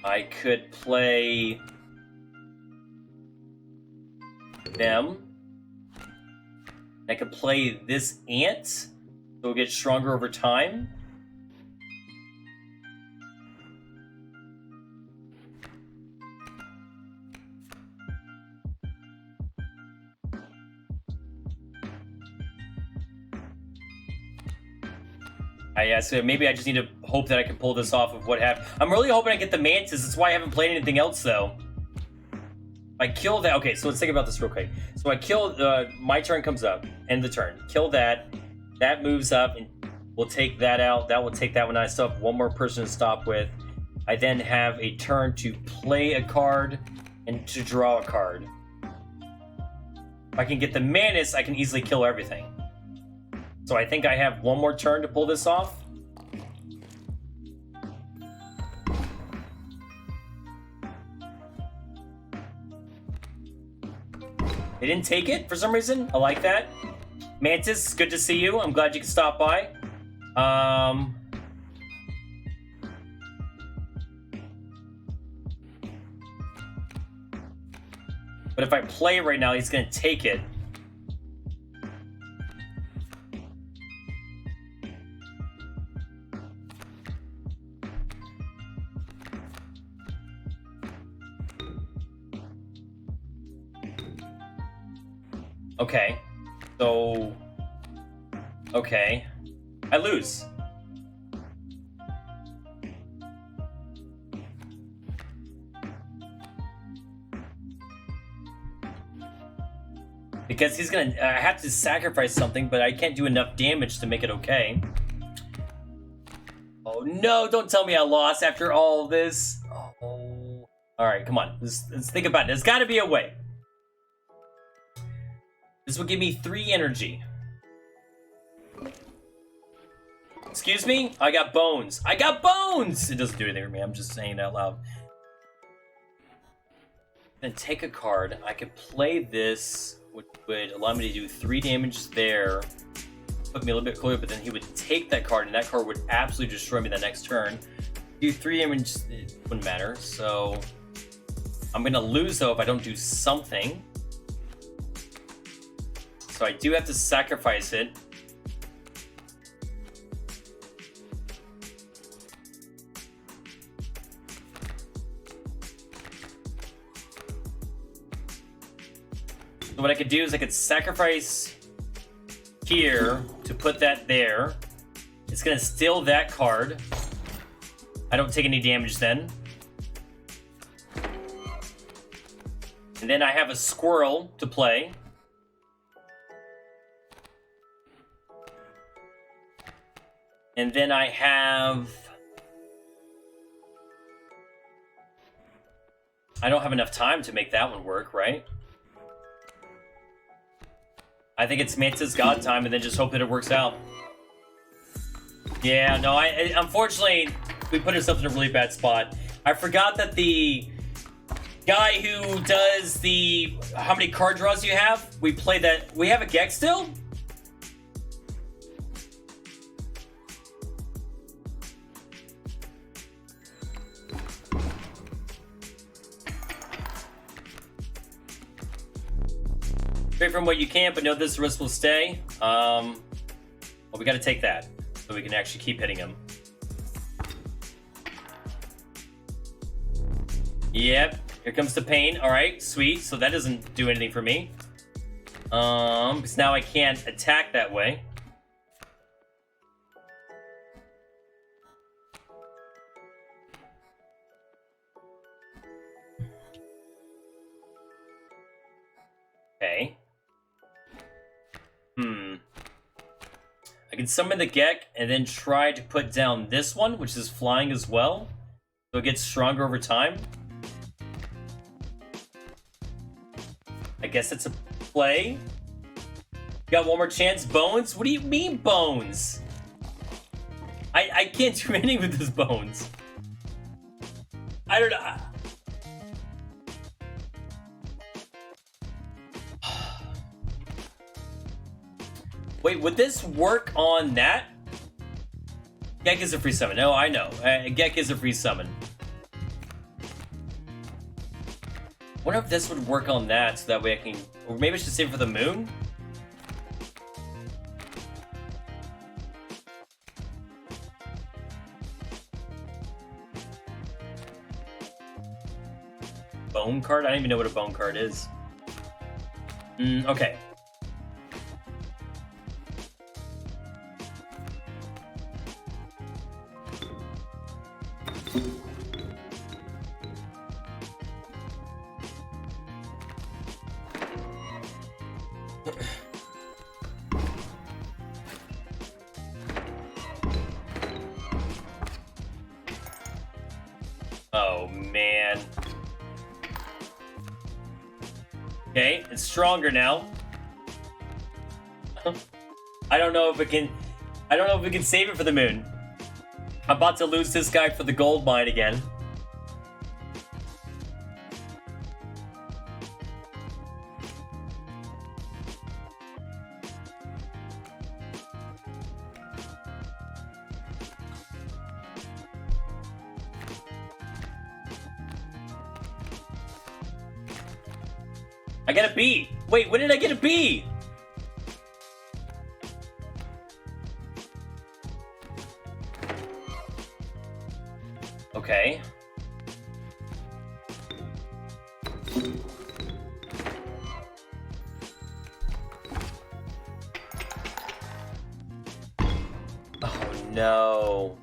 I could play them. I could play this ant, so it'll get stronger over time. Yeah, so maybe I just need to hope that I can pull this off of what happened. I'm really hoping I get the mantis. That's why I haven't played anything else, though. I kill that. Okay, so let's think about this real quick. So I kill, my turn comes up, end the turn. Kill that. That moves up, and we'll take that out. That will take that one out. I still have one more person to stop with. I then have a turn to play a card and to draw a card. If I can get the mantis, I can easily kill everything. So I think I have one more turn to pull this off. They didn't take it for some reason. I like that. Mantis, good to see you. I'm glad you could stop by. But if I play right now, he's gonna take it. Okay, so, okay, I lose. Because he's gonna, I have to sacrifice something, but I can't do enough damage to make it okay. Oh no, don't tell me I lost after all this. Oh, all right, come on, let's think about it. There's gotta be a way. This will give me 3 energy. Excuse me? I got bones. I got bones! It doesn't do anything for me. I'm just saying it out loud. Then take a card. I could play this, which would allow me to do 3 damage there. Put me a little bit closer, but then he would take that card, and that card would absolutely destroy me the next turn. Do 3 damage, it wouldn't matter. So I'm gonna lose though if I don't do something. So I do have to sacrifice it. So what I could do is I could sacrifice here to put that there. It's gonna steal that card. I don't take any damage then. And then I have a squirrel to play. And then I have... I don't have enough time to make that one work, right? I think it's Mantis God time and then just hope that it works out. Yeah, no, unfortunately, we put ourselves in a really bad spot. I forgot that the guy who does the... How many card draws you have? We play that... We have a Gex still? Straight from what you can, but know this risk will stay. Well, we got to take that. So we can actually keep hitting him. Yep, here comes the pain. Alright, sweet. So that doesn't do anything for me. Because now I can't attack that way. Okay. I can summon the Gek and then try to put down this one, which is flying as well. So it gets stronger over time. I guess it's a play. Got one more chance. Bones? What do you mean, Bones? I can't do anything with this Bones. I don't know. Wait, would this work on that? Gek is a free summon. No, I know. Gek is a free summon. Wonder if this would work on that, so that way I can... Or maybe I should save it for the moon? Bone card? I don't even know what a bone card is. Okay. Oh, man. Okay, it's stronger now. I don't know if it can... I don't know if we can save it for the moon. I'm about to lose this guy for the gold mine again. I got a B. Wait, when did I get a B? Okay. Oh no.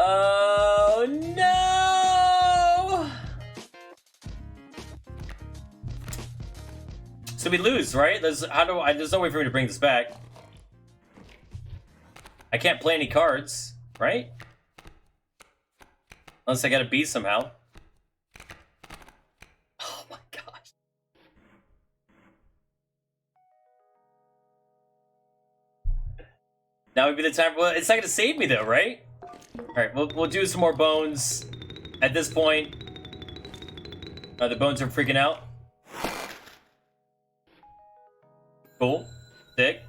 Oh no! So we lose, right? There's no way for me to bring this back. I can't play any cards, right? Unless I gotta beat somehow. Oh my gosh. Now would be the time. Well, it's not gonna save me though, right? Alright, we'll do some more bones at this point. The bones are freaking out. Cool. Sick.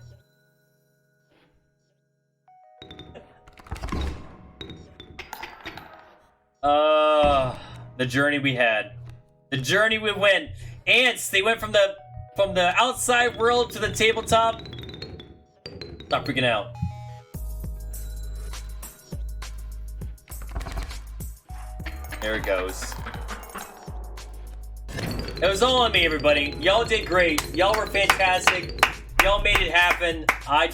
The journey we had. The journey we went. Ants, they went from the outside world to the tabletop. Stop freaking out. There it goes. It was all on me, everybody. Y'all did great. Y'all were fantastic. Y'all made it happen. I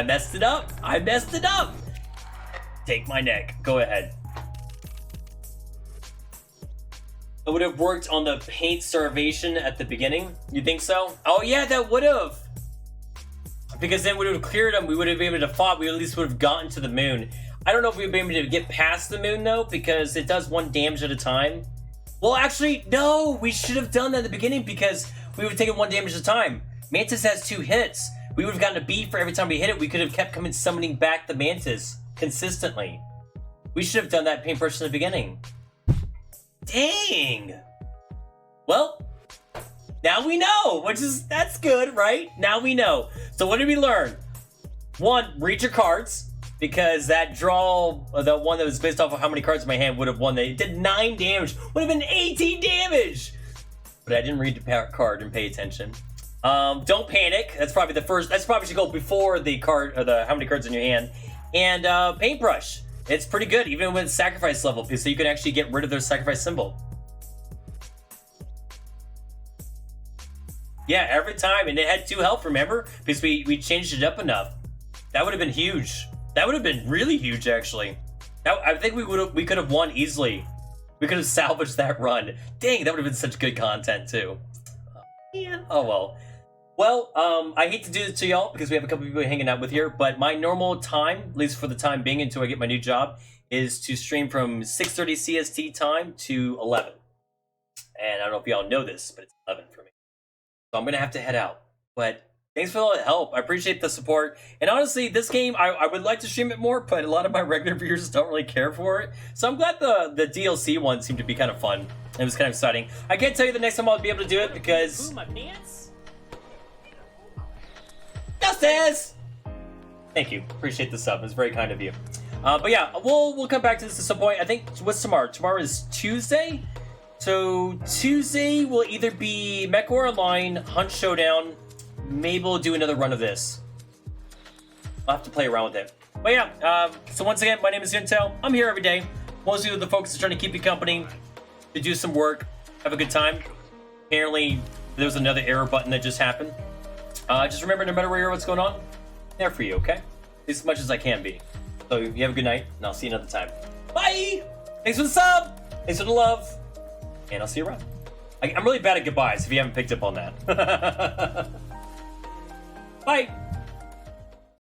messed it up. I messed it up. Take my neck. Go ahead. It would have worked on the paint starvation at the beginning. You think so? Oh yeah, that would have. Because then we would have cleared them. We would have been able to fight. We at least would have gotten to the moon. I don't know if we'd be able to get past the moon though, because it does 1 damage at a time. Well, actually, no. We should have done that at the beginning because we would have taken 1 damage at a time. Mantis has 2 hits. We would have gotten a B for every time we hit it. We could have kept coming summoning back the Mantis consistently. We should have done that paint person at the beginning. Dang. Well, now we know, that's good, right? Now we know. So what did we learn? 1, read your cards. because that draw, the one that was based off of how many cards in my hand, would have won. It did 9 damage, would have been 18 damage. But I didn't read the card and pay attention. Don't panic. That's probably the first. That's probably should go before the card or the how many cards in your hand. And paintbrush. It's pretty good, even with sacrifice level, so you can actually get rid of their sacrifice symbol. Yeah, every time, and it had 2 health. Remember, because we changed it up enough. That would have been huge. That would have been really huge, actually. I think we could have won easily. We could have salvaged that run. Dang, that would have been such good content too. Yeah. Oh well. Well, I hate to do this to y'all because we have a couple people hanging out with here, but my normal time, at least for the time being until I get my new job, is to stream from 6:30 CST time to 11. And I don't know if y'all know this, but it's 11 for me. So I'm gonna have to head out. But thanks for all the help. I appreciate the support. And honestly, this game, I would like to stream it more, but a lot of my regular viewers don't really care for it. So I'm glad the DLC one seemed to be kind of fun. It was kind of exciting. I can't tell you the next time I'll be able to do it because... Ooh, my pants? Downstairs! Thank you. Appreciate the sub. It's very kind of you. But yeah, we'll come back to this at some point. I think, what's tomorrow? Tomorrow is Tuesday? So Tuesday will either be Mech War Online, Hunt Showdown. Maybe we'll do another run of this. I'll have to play around with it. But yeah, so once again, my name is Yuntow. I'm here every day. Mostly the focus is trying to keep you company, to do some work, have a good time. Apparently, there was another error button that just happened. Just remember, no matter where you're, what's going on, I'm there for you, okay? At least as much as I can be. So you have a good night, and I'll see you another time. Bye! Thanks for the sub! Thanks for the love! And I'll see you around. I'm really bad at goodbyes, if you haven't picked up on that.